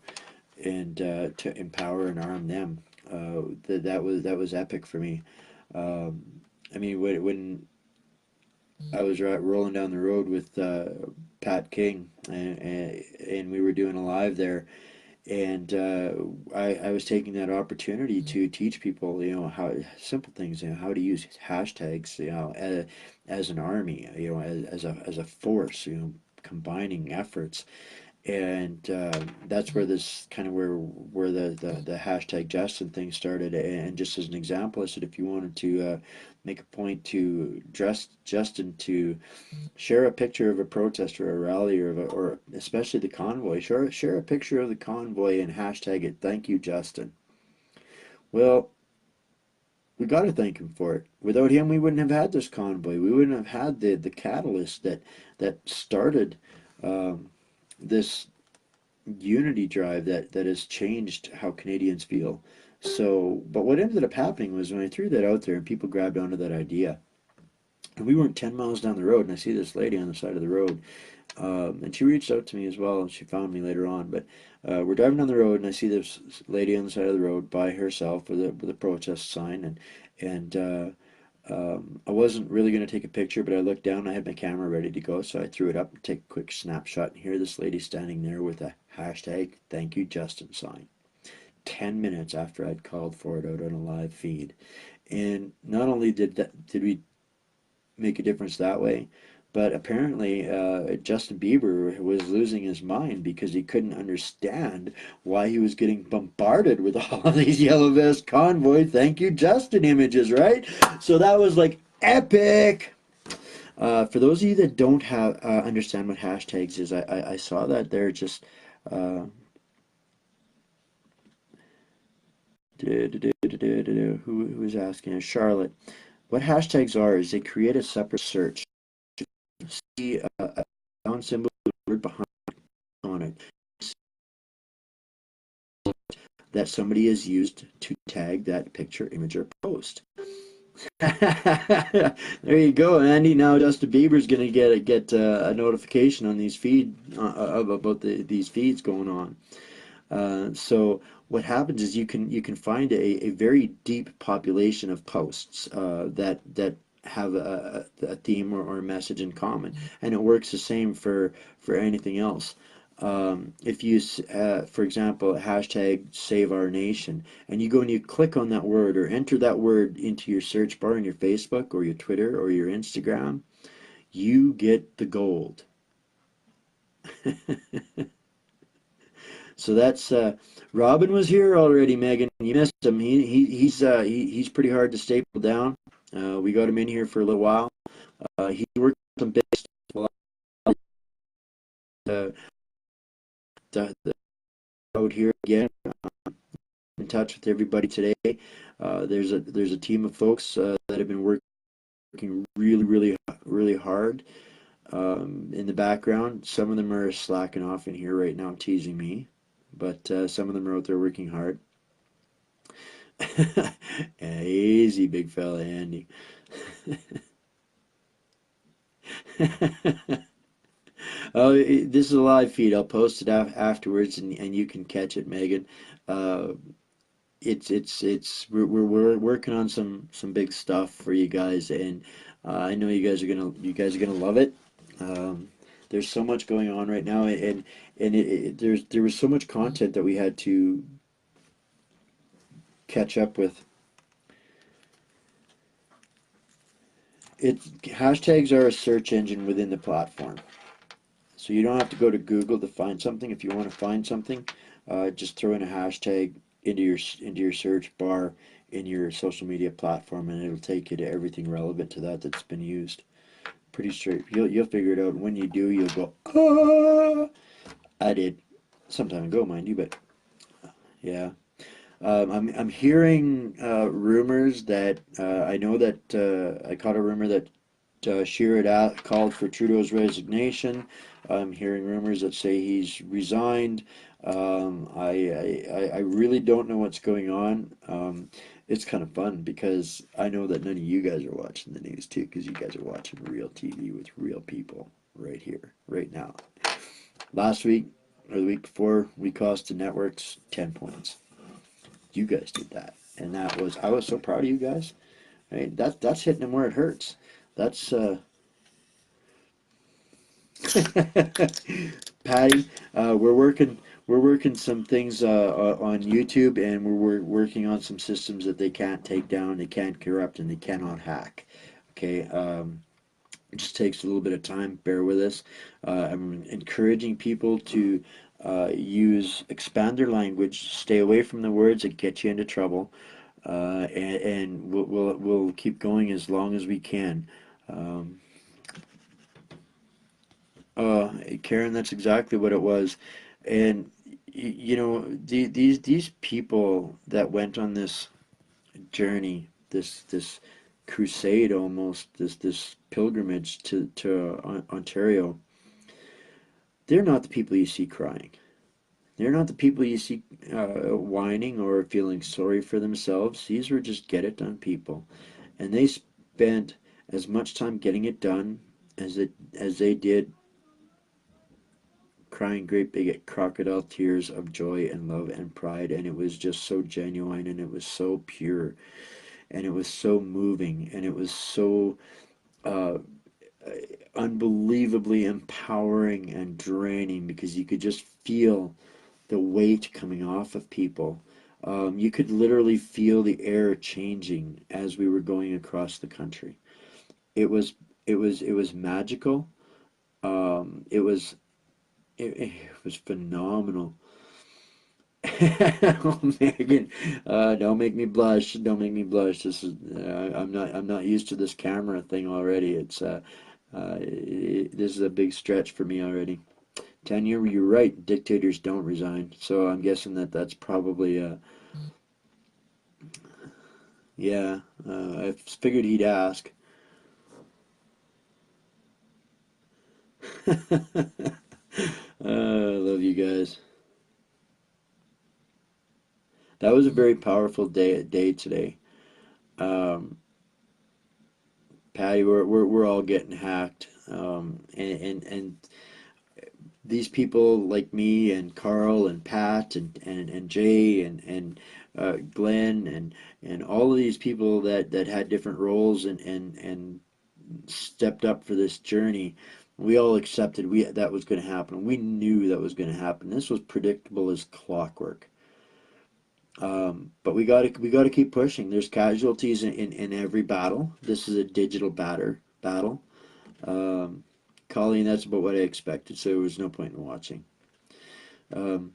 and to empower and arm them. That was epic for me. Um, I mean, when I was rolling down the road with Pat King, and we were doing a live there, and I was taking that opportunity to teach people, how simple things, how to use hashtags, as an army, as a force, combining efforts. And that's where this kind of where the hashtag Justin thing started. And just as an example, I said if you wanted to make a point to dress Justin to share a picture of a protest or a rally or especially the convoy, share a picture of the convoy and hashtag it. Thank you, Justin. Well, we got to thank him for it. Without him, we wouldn't have had this convoy. We wouldn't have had the catalyst that started this unity drive that has changed how Canadians feel. So, but what ended up happening was when I threw that out there and people grabbed onto that idea, and we weren't 10 miles down the road, and I see this lady on the side of the road, and she reached out to me as well, and she found me later on. But we're driving down the road, and I see this lady on the side of the road by herself with a protest sign, and I wasn't really going to take a picture, but I looked down. I had my camera ready to go, so I threw it up and take a quick snapshot. And here, this lady standing there with a hashtag "Thank you, Justin" sign. 10 minutes after I'd called for it out on a live feed, and not only did we make a difference that way, but apparently Justin Bieber was losing his mind because he couldn't understand why he was getting bombarded with all of these yellow vest convoy "Thank you, Justin" images, right? So that was like epic. For those of you that don't have understand what hashtags is, I saw that they're just uh, who is asking? Charlotte. What hashtags are is they create a separate search. See a sound symbol, the word behind on it that somebody has used to tag that picture, image, or post. There you go, Andy. Now Justin Bieber's gonna get a notification on these about these feeds going on. So what happens is you can find a very deep population of posts that have a theme or a message in common, and it works the same for anything else. If you, for example, hashtag Save Our Nation, and you go and you click on that word or enter that word into your search bar in your Facebook or your Twitter or your Instagram, you get the gold. So that's Robin was here already, Megan. You missed him. He's pretty hard to staple down. We got him in here for a little while. He's working on some big stuff uh, out here again. In touch with everybody today. There's a team of folks that have been working really hard in the background. Some of them are slacking off in here right now, teasing me, but some of them are out there working hard. Easy, big fella, Andy. Oh, this is a live feed. I'll post it afterwards, and you can catch it, Megan. Uh, we're working on some big stuff for you guys, and I know you guys are gonna love it. Um, there's so much going on right now, and there was so much content that we had to catch up with. Hashtags are a search engine within the platform, so you don't have to go to Google to find something. If you want to find something, just throw in a hashtag into your search bar in your social media platform, and it'll take you to everything relevant to that that's been used. Pretty straight. You'll figure it out. When you do, you'll go, ah! I did some time ago, mind you, but yeah. I'm hearing rumors that I know that I caught a rumor that Scheer had called for Trudeau's resignation. I'm hearing rumors that say he's resigned. I really don't know what's going on. It's kind of fun because I know that none of you guys are watching the news too, because you guys are watching real TV with real people right here, right now. Last week or the week before, we cost the networks 10 points. You guys did that, and I was so proud of you guys. Right? That's hitting them where it hurts. That's Patty, we're working some things on YouTube, and we're working on some systems that they can't take down, they can't corrupt, and they cannot hack. Okay, it just takes a little bit of time. Bear with us. I'm encouraging people to expand their language, stay away from the words that get you into trouble, and we'll keep going as long as we can. Um, Uh, Karen, that's exactly what it was. And you know, these people that went on this journey, this crusade almost, this pilgrimage to Ontario, they're not the people you see crying. They're not the people you see whining or feeling sorry for themselves. These were just get it done people, and they spent as much time getting it done as they did crying great big crocodile tears of joy and love and pride, and it was just so genuine, and it was so pure, and it was so moving, and it was so uh, unbelievably empowering and draining, because you could just feel the weight coming off of people. You could literally feel the air changing as we were going across the country. It was it was magical. It was it was phenomenal. Oh, Megan, don't make me blush. Don't make me blush. I'm not used to this camera thing already. This is a big stretch for me already. Tanya, you're right. Dictators don't resign. So I'm guessing that that's probably yeah. I figured he'd ask. I love you guys. That was a very powerful day today. Um, Patty, we're all getting hacked. And these people like me and Carl and Pat and Jay and Glenn and all of these people that had different roles and stepped up for this journey. We all accepted that was going to happen. We knew that was going to happen. This was predictable as clockwork. But we got to keep pushing. There's casualties in every battle. This is a digital battle. Um, Colleen, that's about what I expected, so there was no point in watching. Um,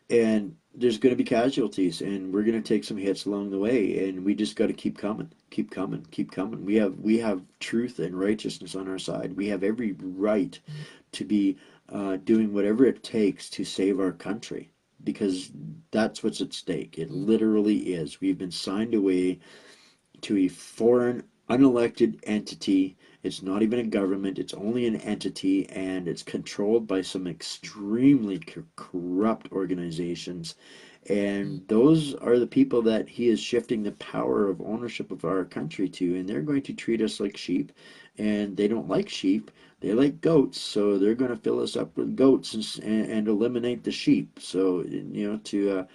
and there's going to be casualties, and we're going to take some hits along the way, and we just got to keep coming, keep coming, keep coming. We have truth and righteousness on our side. We have every right to be doing whatever it takes to save our country, because that's what's at stake. It literally is. We've been signed away to a foreign, unelected entity. It's not even a government, it's only an entity, and it's controlled by some extremely corrupt organizations. And those are the people that he is shifting the power of ownership of our country to, and they're going to treat us like sheep. And they don't like sheep, they like goats, so they're going to fill us up with goats and eliminate the sheep. So, you know,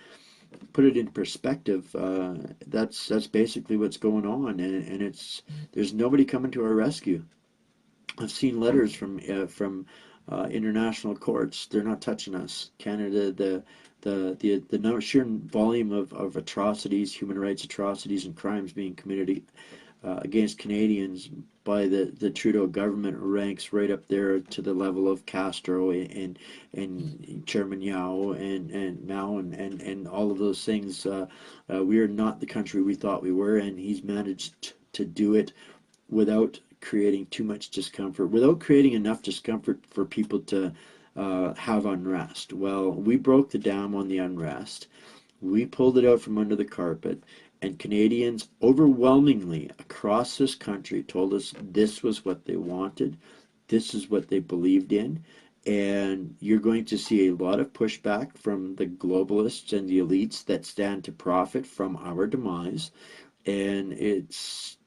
put it in perspective, that's basically what's going on, and it's there's nobody coming to our rescue. I've seen letters from international courts. They're not touching us. Canada, the sheer volume of atrocities, human rights atrocities, and crimes being committed against Canadians by the Trudeau government ranks right up there to the level of Castro and Chairman Yao and Mao and all of those things. We are not the country we thought we were, and he's managed to do it without creating too much discomfort, without creating enough discomfort for people to have unrest. Well, we broke the dam on the unrest. We pulled it out from under the carpet, and Canadians overwhelmingly across this country told us this was what they wanted, this is what they believed in, and you're going to see a lot of pushback from the globalists and the elites that stand to profit from our demise, and it's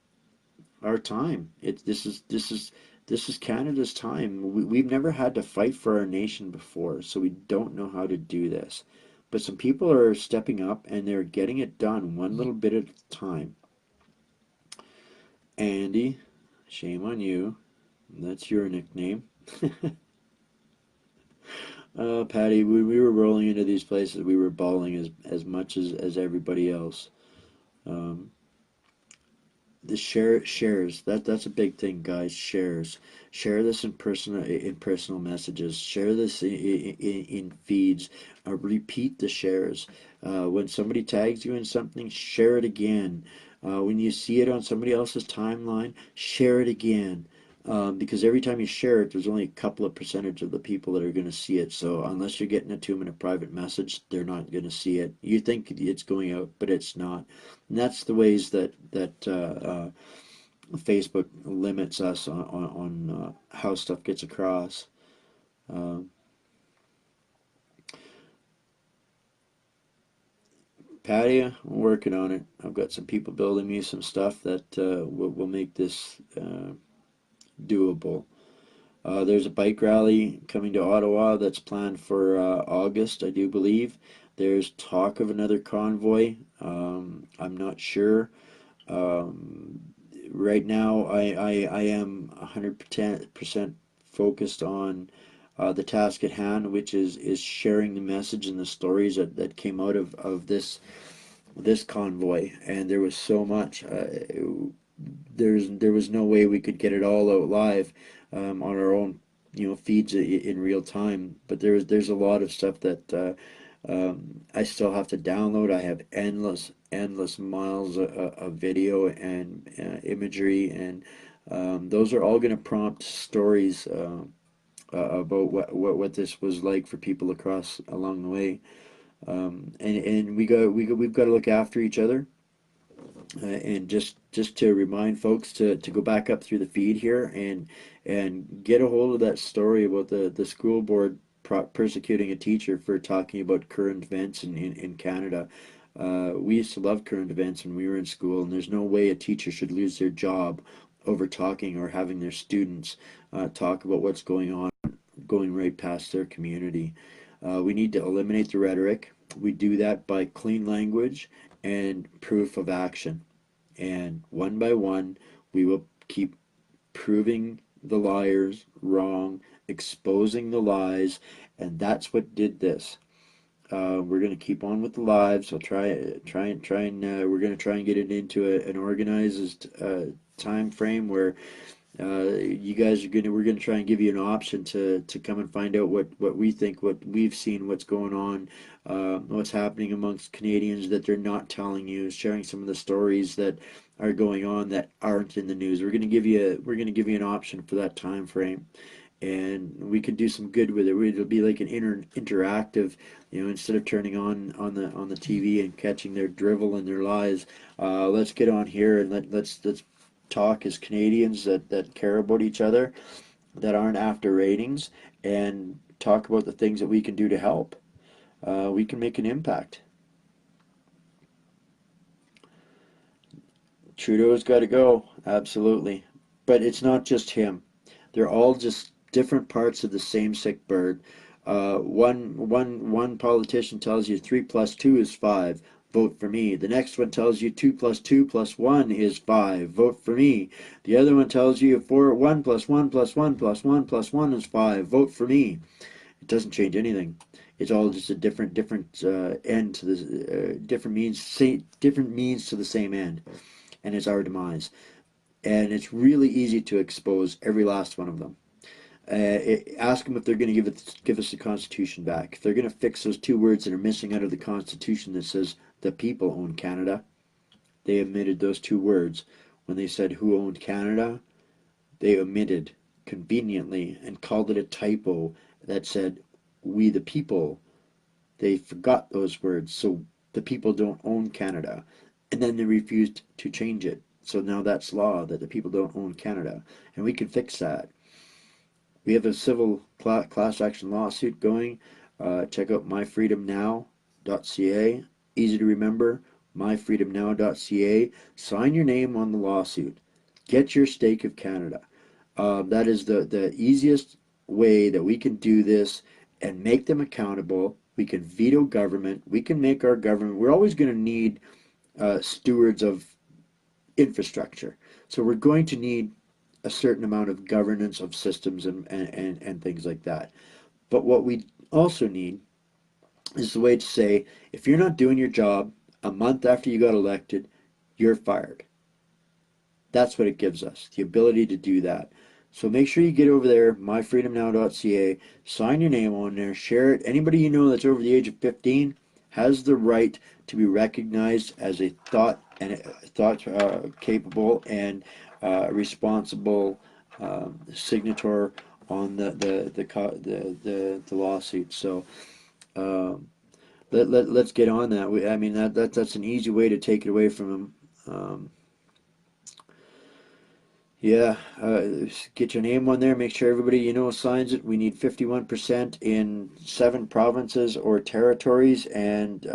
our time. This is Canada's time. We've never had to fight for our nation before, so we don't know how to do this. But some people are stepping up and they're getting it done one little bit at a time. Andy, shame on you. That's your nickname. Patty, we were rolling into these places. We were bawling as much as everybody else. Um, the shares, that's a big thing, guys. Share this in personal messages, share this in feeds, repeat the shares. When somebody tags you in something, share it again. When you see it on somebody else's timeline, share it again. Because every time you share it, there's only a couple of percentage of the people that are going to see it. So unless you're getting it to them in a private message, they're not going to see it. You think it's going out, but it's not. And that's the ways that Facebook limits us on how stuff gets across. Uh, Patty, I'm working on it. I've got some people building me some stuff that will make this doable. There's a bike rally coming to Ottawa that's planned for August, I do believe. There's talk of another convoy. I'm not sure. Um, right now, I am 100% focused on the task at hand, which is sharing the message and the stories that came out of this convoy. And there was so much. There was no way we could get it all out live on our own, feeds in real time. But there's a lot of stuff that I still have to download. I have endless miles of video and imagery, and those are all going to prompt stories about what this was like for people across along the way. And we've got to look after each other. And just to remind folks to go back up through the feed here and get a hold of that story about the school board persecuting a teacher for talking about current events in Canada. We used to love current events when we were in school, and there's no way a teacher should lose their job over talking or having their students talk about what's going on, going right past their community. We need to eliminate the rhetoric. We do that by clean language and proof of action. And one by one, we will keep proving the liars wrong, exposing the lies, and that's what did this. We're going to keep on with the lives. We'll we're going to try and get it into an organized time frame where you guys we're gonna try and give you an option to come and find out what we think, what we've seen, what's going on, what's happening amongst Canadians that they're not telling you, sharing some of the stories that are going on that aren't in the news. We're gonna give you an option for that time frame, and we could do some good with it. It'll be like an interactive, instead of turning on the TV and catching their drivel and their lies. Let's get on here and let's talk as Canadians that care about each other, that aren't after ratings, and talk about the things that we can do to help. We can make an impact. Trudeau's got to go, absolutely. But it's not just him. They're all just different parts of the same sick bird. One politician tells you 3 plus 2 is 5. Vote for me. The next one tells you 2 plus 2 plus 1 is 5. Vote for me. The other one tells you 1 plus 1 plus 1 plus 1 plus 1 is 5. Vote for me. It doesn't change anything. It's all just a different end to the different means to the same end, and it's our demise. And it's really easy to expose every last one of them. Ask them if they're going to give us the Constitution back. If they're going to fix those two words that are missing out of the Constitution that says the people own Canada. They omitted those two words. When they said who owned Canada, they omitted conveniently and called it a typo that said we the people. They forgot those words, so the people don't own Canada. And then they refused to change it. So now that's law, that the people don't own Canada. And we can fix that. We have a civil class action lawsuit going. Check out myfreedomnow.ca. Easy to remember, myfreedomnow.ca. Sign your name on the lawsuit. Get your stake of Canada. That is the easiest way that we can do this and make them accountable. We can veto government. We can make our government. We're always going to need stewards of infrastructure. So we're going to need a certain amount of governance of systems and things like that. But what we also need is the way to say, if you're not doing your job a month after you got elected, you're fired. That's what it gives us, the ability to do that. So make sure you get over there, myfreedomnow.ca, sign your name on there, share it. Anybody you know that's over the age of 15 has the right to be recognized as a thought capable and responsible signator on the lawsuit. So let's get on that. I mean that's an easy way to take it away from them. Yeah, get your name on there. Make sure everybody you know signs it. We need 51% in 7 provinces or territories, and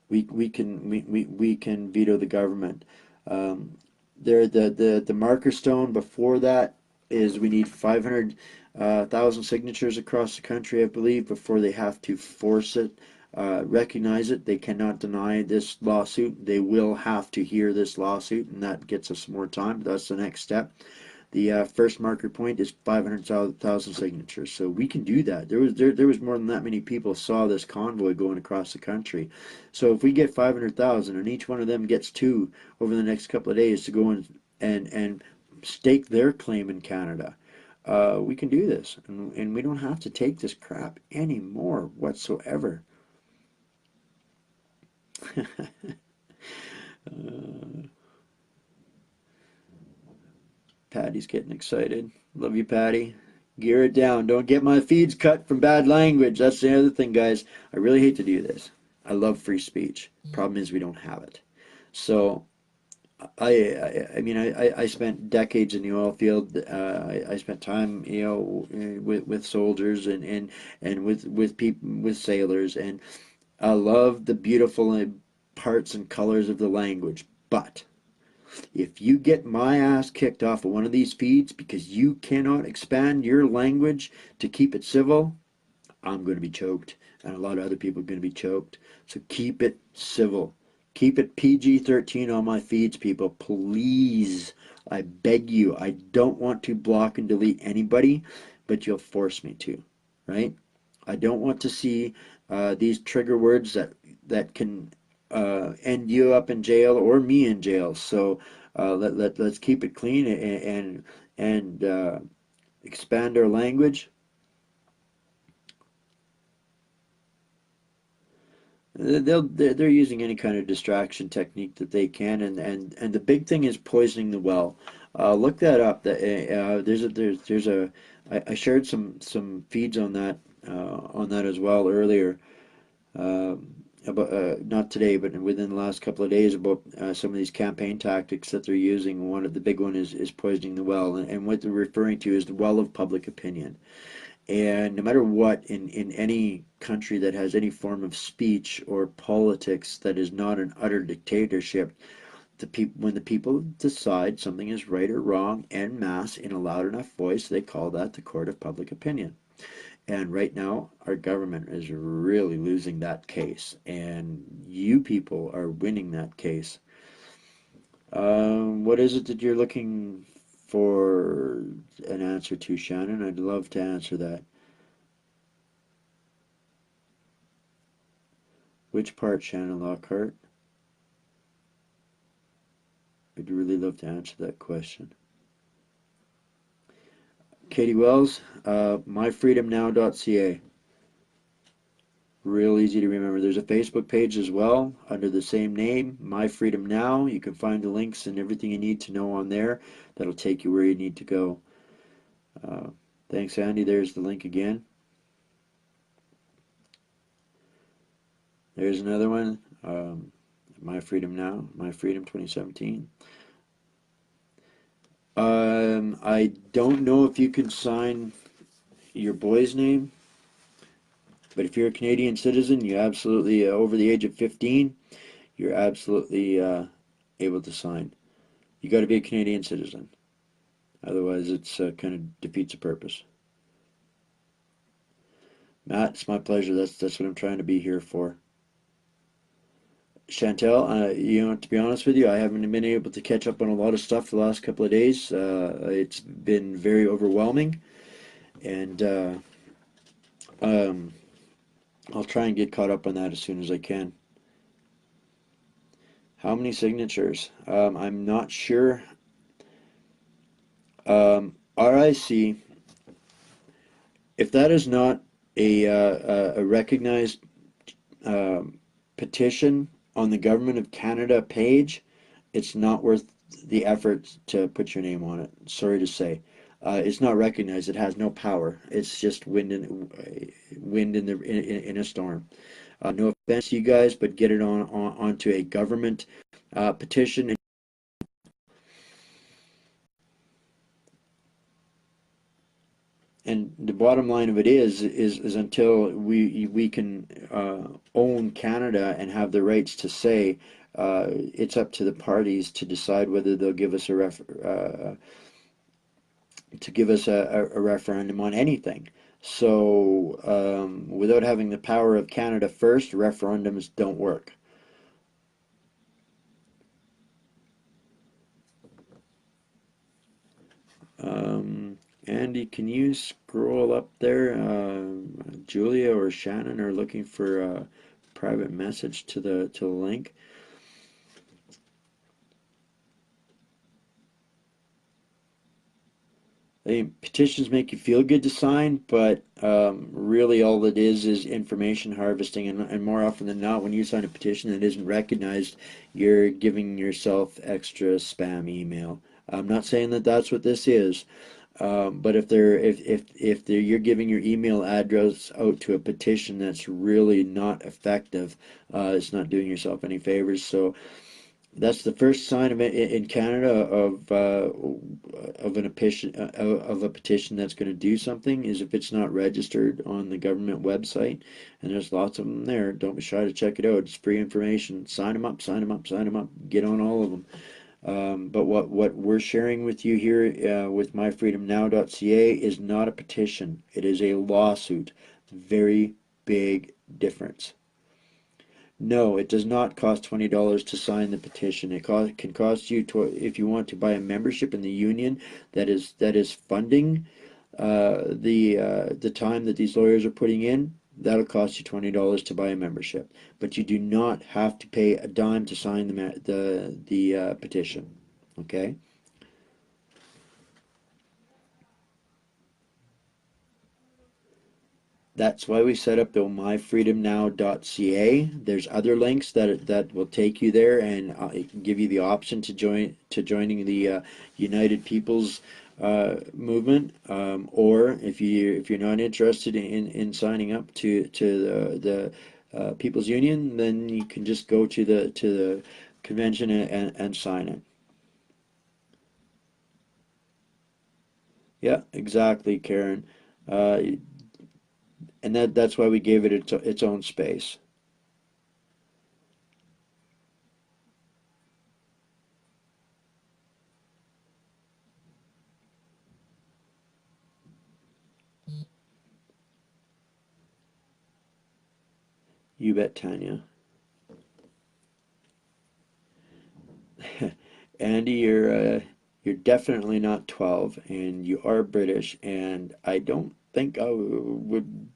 we can veto the government. There, the marker stone before that is we need 500,000 signatures across the country, I believe, before they have to force it. Recognize it. They cannot deny this lawsuit. They will have to hear this lawsuit, and that gets us more time. That's the next step. The first marker point is 500,000 signatures, so we can do that. There was more than that many people saw this convoy going across the country. So if we get 500,000, and each one of them gets 2 over the next couple of days to go and stake their claim in Canada, we can do this, and we don't have to take this crap anymore whatsoever. Patty's getting excited. Love you, Patty. Gear it down. Don't get my feeds cut from bad language. That's the other thing, guys. I really hate to do this. I love free speech. Problem is we don't have it. So I spent decades in the oil field. I spent time, with soldiers and with people, with sailors, and I love the beautiful parts and colors of the language. But if you get my ass kicked off of one of these feeds because you cannot expand your language to keep it civil, I'm going to be choked, and a lot of other people are going to be choked. So keep it civil. Keep it PG-13 on my feeds, people. Please. I beg you. I don't want to block and delete anybody, but you'll force me to, right? I don't want to see these trigger words that can end you up in jail or me in jail. So let's keep it clean and expand our language. They're using any kind of distraction technique that they can, and the big thing is poisoning the well. Look that up. I shared some feeds on that as well earlier. About not today, but within the last couple of days, about some of these campaign tactics that they're using. One of the big one is poisoning the well, and what they're referring to is the well of public opinion. And no matter what, in any country that has any form of speech or politics that is not an utter dictatorship, when the people decide something is right or wrong en masse in a loud enough voice, they call that the court of public opinion. And right now, our government is really losing that case, and you people are winning that case. What is it that you're looking for an answer to, Shannon? I'd love to answer that. Which part, Shannon Lockhart? I'd really love to answer that question. Katie Wells, myfreedomnow.ca. Real easy to remember. There's a Facebook page as well under the same name, My Freedom Now. You can find the links and everything you need to know on there. That'll take you where you need to go. Uh, Thanks, Andy. There's the link again. There's another one. My Freedom Now, My Freedom 2017. I don't know if you can sign your boy's name, but if you're a Canadian citizen, you absolutely, over the age of 15, you're absolutely able to sign. You got to be a Canadian citizen. Otherwise, it's kind of defeats the purpose. Matt, it's my pleasure. That's what I'm trying to be here for. Chantel, to be honest with you, I haven't been able to catch up on a lot of stuff the last couple of days. It's been very overwhelming, and um, I'll try and get caught up on that as soon as I can. How many signatures? I'm not sure. RIC, if that is not a recognized petition on the Government of Canada page, it's not worth the effort to put your name on it. Sorry to say. It's not recognized. It has no power. It's just wind in a storm. No offense to you guys, but get it onto a government petition. And the bottom line of it is until we can own Canada and have the rights to say, it's up to the parties to decide whether they'll give us a referendum on anything. So without having the power of Canada first, referendums don't work. Andy, can you scroll up there? Julia or Shannon are looking for a private message to the link. Petitions make you feel good to sign, but really all it is information harvesting, and more often than not, when you sign a petition that isn't recognized, you're giving yourself extra spam email. I'm not saying that that's what this is, but if you're giving your email address out to a petition that's really not effective, it's not doing yourself any favors. So that's the first sign of it in Canada of a petition that's going to do something, is if it's not registered on the government website, and there's lots of them there. Don't be shy to check it out. It's free information. Sign them up, sign them up, sign them up. Get on all of them. But what we're sharing with you here with myfreedomnow.ca is not a petition. It is a lawsuit. Very big difference. No, it does not cost $20 to sign the petition. It can cost you if you want to buy a membership in the union that is funding the time that these lawyers are putting in. That'll cost you $20 to buy a membership, but you do not have to pay a dime to sign the petition. Okay. That's why we set up the myfreedomnow.ca. There's other links that will take you there and give you the option to joining the United People's movement. Or if you're not interested in signing up to the People's Union, then you can just go to the convention and sign it. Yeah, exactly, Karen. Uh, and that's why we gave it its own space. You bet, Tanya. Andy, you're definitely not 12, and you are British, and I don't think I would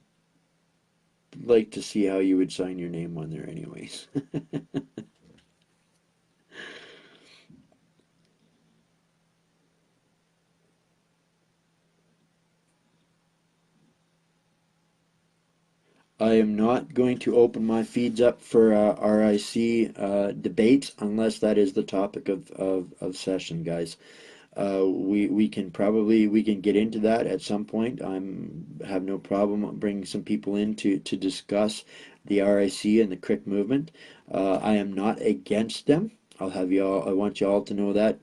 like to see how you would sign your name on there, anyways. I am not going to open my feeds up for RIC debates unless that is the topic of session, guys. We can probably we can get into that at some point. I'm have no problem bringing some people in to discuss the RIC and the Crick movement. I am not against them. I'll have you all. I want you all to know that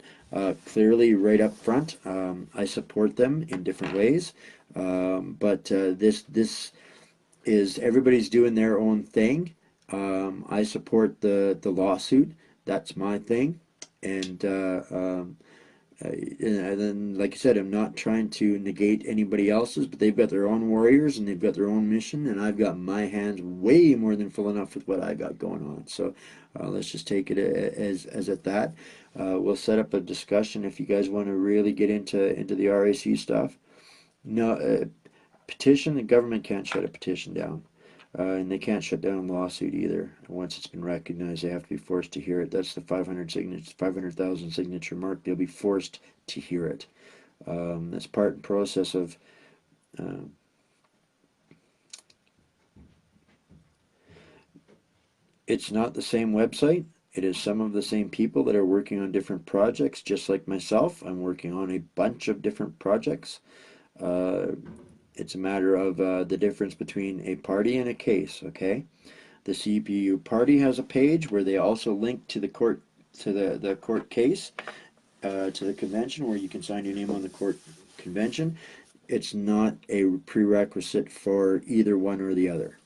clearly right up front. I support them in different ways, but this is everybody's doing their own thing. I support the lawsuit. That's my thing, and and then, like I said, I'm not trying to negate anybody else's, but they've got their own warriors and they've got their own mission, and I've got my hands way more than full enough with what I got going on. So let's just take it as at that. We'll set up a discussion if you guys want to really get into the RAC stuff. No, petition, the government can't shut a petition down. And they can't shut down a lawsuit either. Once it's been recognized, they have to be forced to hear it. That's the 500,000 signature mark. They'll be forced to hear it. That's part and process of. Uh, it's not the same website. It is some of the same people that are working on different projects, just like myself. I'm working on a bunch of different projects. Uh, It's a matter of the difference between a party and a case, okay? The CPU party has a page where they also link to the court the court case, to the convention where you can sign your name on the court convention. It's not a prerequisite for either one or the other.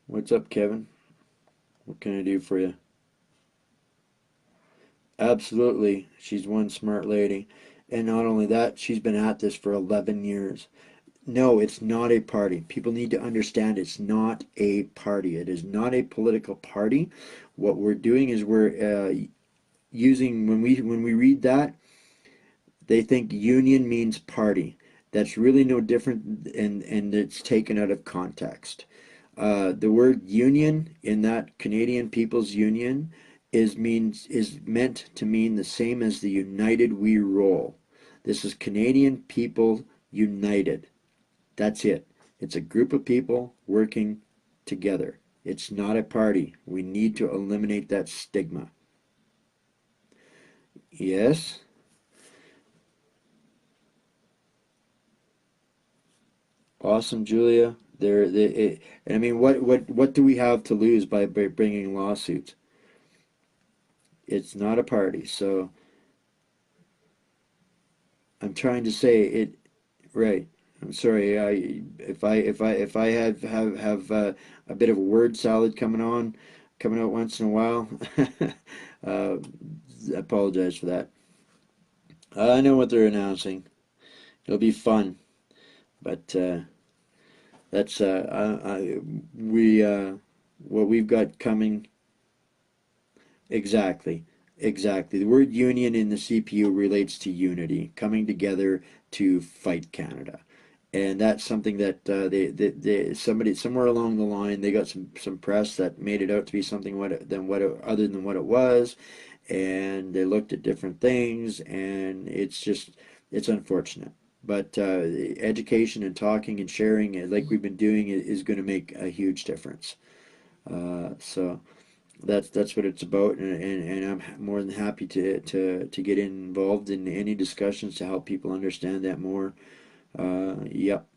What's up, Kevin? What can I do for you? Absolutely. She's one smart lady. And not only that, she's been at this for 11 years. No, it's not a party. People need to understand it's not a party. It is not a political party. What we're doing is we're using when we read that, they think union means party. That's really no different, and it's taken out of context. The word union in that Canadian People's Union is meant to mean the same as the United We Roll. This is Canadian People United. That's it. It's a group of people working together. It's not a party. We need to eliminate that stigma. Yes? Awesome, Julia. I mean, what do we have to lose by bringing lawsuits? It's not a party. So I'm trying to say it right. I'm sorry. If I have a bit of a word salad coming out once in a while, uh, I apologize for that. I know what they're announcing. It'll be fun, but that's we what we've got coming. Exactly. Exactly. The word union in the CPU relates to unity, coming together to fight Canada. And that's something that somebody somewhere along the line they got some press that made it out to be something other than what it was, and they looked at different things, and it's unfortunate. But education and talking and sharing, like we've been doing, is going to make a huge difference. So that's what it's about, and I'm more than happy to get involved in any discussions to help people understand that more. Yep.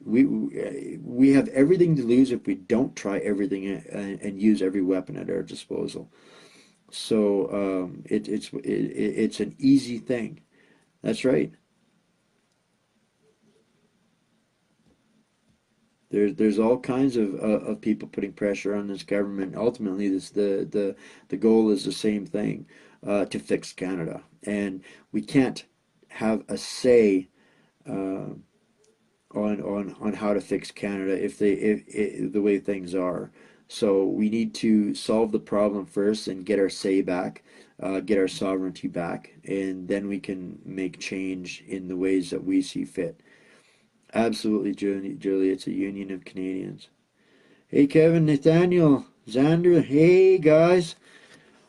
We have everything to lose if we don't try everything and use every weapon at our disposal. So it's an easy thing. That's right. There's all kinds of people putting pressure on this government. Ultimately, the goal is the same thing, to fix Canada, and we can't have a say uh, on how to fix Canada if the way things are. So we need to solve the problem first and get our say back, get our sovereignty back, and then we can make change in the ways that we see fit. Absolutely, Julie. It's a union of Canadians. Hey, Kevin, Nathaniel, Xander. Hey, guys.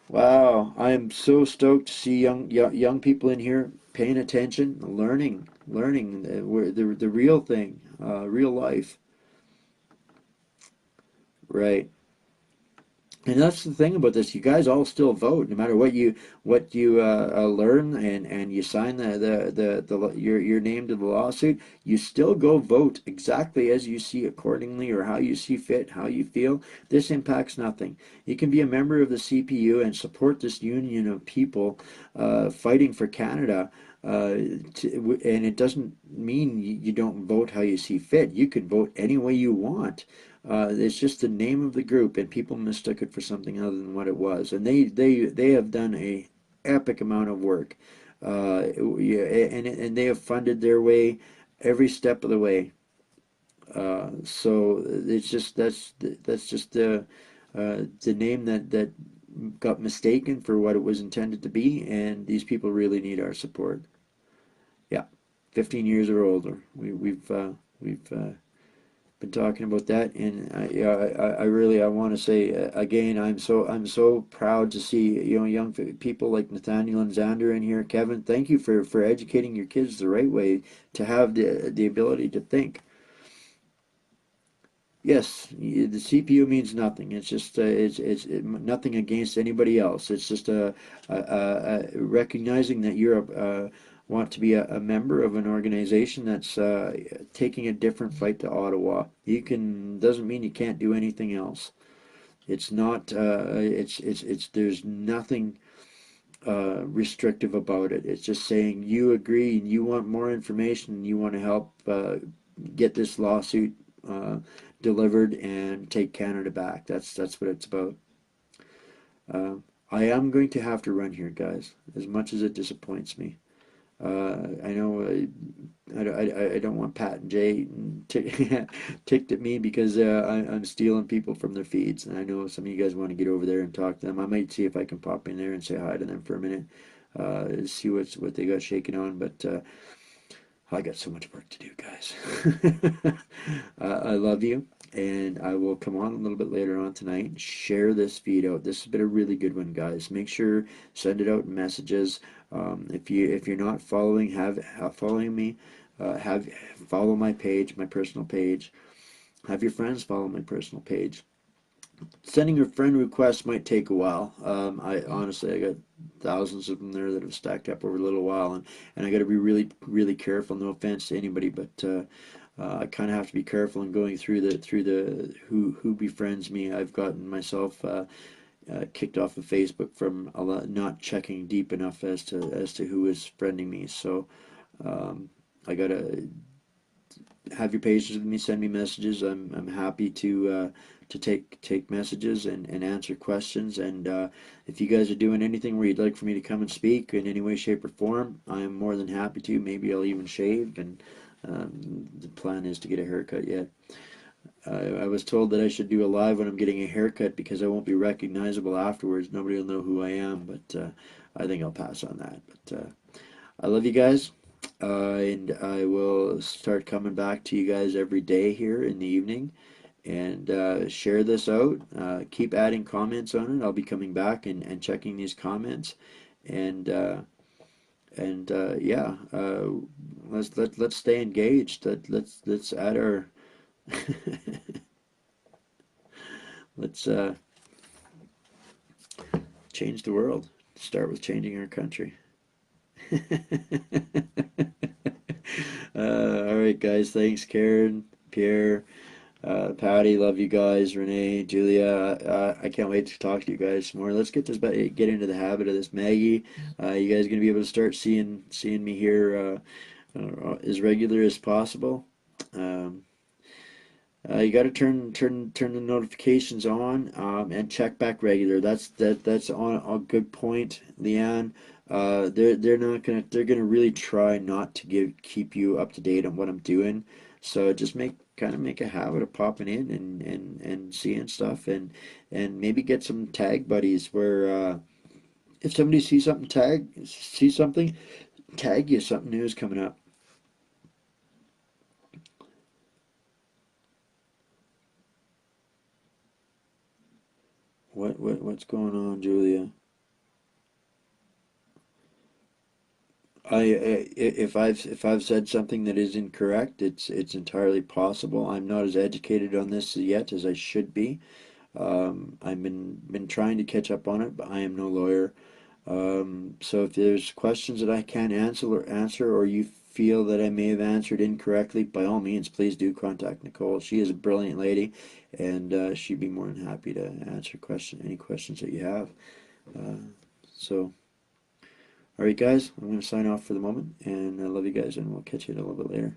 Wow, I'm so stoked to see young people in here paying attention, learning the real thing, real life. Right. And that's the thing about this. You guys all still vote, no matter what you learn, and you sign your name to the lawsuit. You still go vote exactly as you see accordingly, or how you see fit, how you feel. This impacts nothing. You can be a member of the CPU and support this union of people fighting for Canada. And it doesn't mean you don't vote how you see fit. You can vote any way you want. It's just the name of the group, and people mistook it for something other than what it was. And they have done a epic amount of work, yeah, and they have funded their way every step of the way. So it's just that's just the name that got mistaken for what it was intended to be, and these people really need our support. Yeah, 15 years or older. We've been talking about that, and I really I want to say again, I'm so proud to see young people like Nathaniel and Xander in here. Kevin, thank you for educating your kids the right way to have the ability to think. Yes, the CPU means nothing. It's just nothing against anybody else. It's just recognizing that you're want to be a member of an organization that's taking a different fight to Ottawa. You can doesn't mean you can't do anything else. It's not. It's there's nothing restrictive about it. It's just saying you agree and you want more information and you want to help get this lawsuit delivered and take Canada back. That's what it's about. I am going to have to run here, guys, as much as it disappoints me. I know I don't want Pat and Jay ticked at me because I'm stealing people from their feeds, and I know some of you guys want to get over there and talk to them. I might see if I can pop in there and say hi to them for a minute, see what they got shaking on, but I got so much work to do, guys. I love you, and I will come on a little bit later on tonight and share this feed out. This has been a really good one, guys. Make sure send it out in messages. If you're not following, following me. Have follow my page, my personal page. Have your friends follow my personal page. Sending your friend requests might take a while. I honestly, I got thousands of them there that have stacked up over a little while, and I got to be really careful. No offense to anybody, but I kind of have to be careful in going through the who befriends me. I've gotten myself kicked off of Facebook from not checking deep enough as to who is friending me. So I gotta have your patience with me. Send me messages. I'm happy to take messages and answer questions. And if you guys are doing anything where you'd like for me to come and speak in any way, shape, or form, I'm more than happy to. Maybe I'll even shave. And the plan is to get a haircut yet. I was told that I should do a live when I'm getting a haircut because I won't be recognizable afterwards. Nobody will know who I am, but I think I'll pass on that. But I love you guys, and I will start coming back to you guys every day here in the evening, and share this out. Keep adding comments on it. I'll be coming back and checking these comments, and yeah, let's stay engaged. Let's add our let's change the world. Start with changing our country. All right, guys. Thanks, Karen, Pierre, Patty. Love you guys. Renee, Julia. I can't wait to talk to you guys more. Let's get into the habit of this. Maggie, you guys gonna be able to start seeing me here as regular as possible. You got to turn the notifications on, and check back regular. That's on a good point, Leanne. They're not gonna they're gonna really try not to keep you up to date on what I'm doing. So just make a habit of popping in and seeing stuff, and maybe get some tag buddies where if somebody sees something, tag you something new is coming up. What's going on, Julia? If I've said something that is incorrect, it's entirely possible. I'm not as educated on this yet as I should be. I've been trying to catch up on it, but I am no lawyer. So if there's questions that I can't answer, or you feel that I may have answered incorrectly, by all means, please do contact Nicole. She is a brilliant lady, and she'd be more than happy to answer any questions that you have. Uh, so. All right, guys, I'm going to sign off for the moment, and I love you guys, and we'll catch you a little bit later.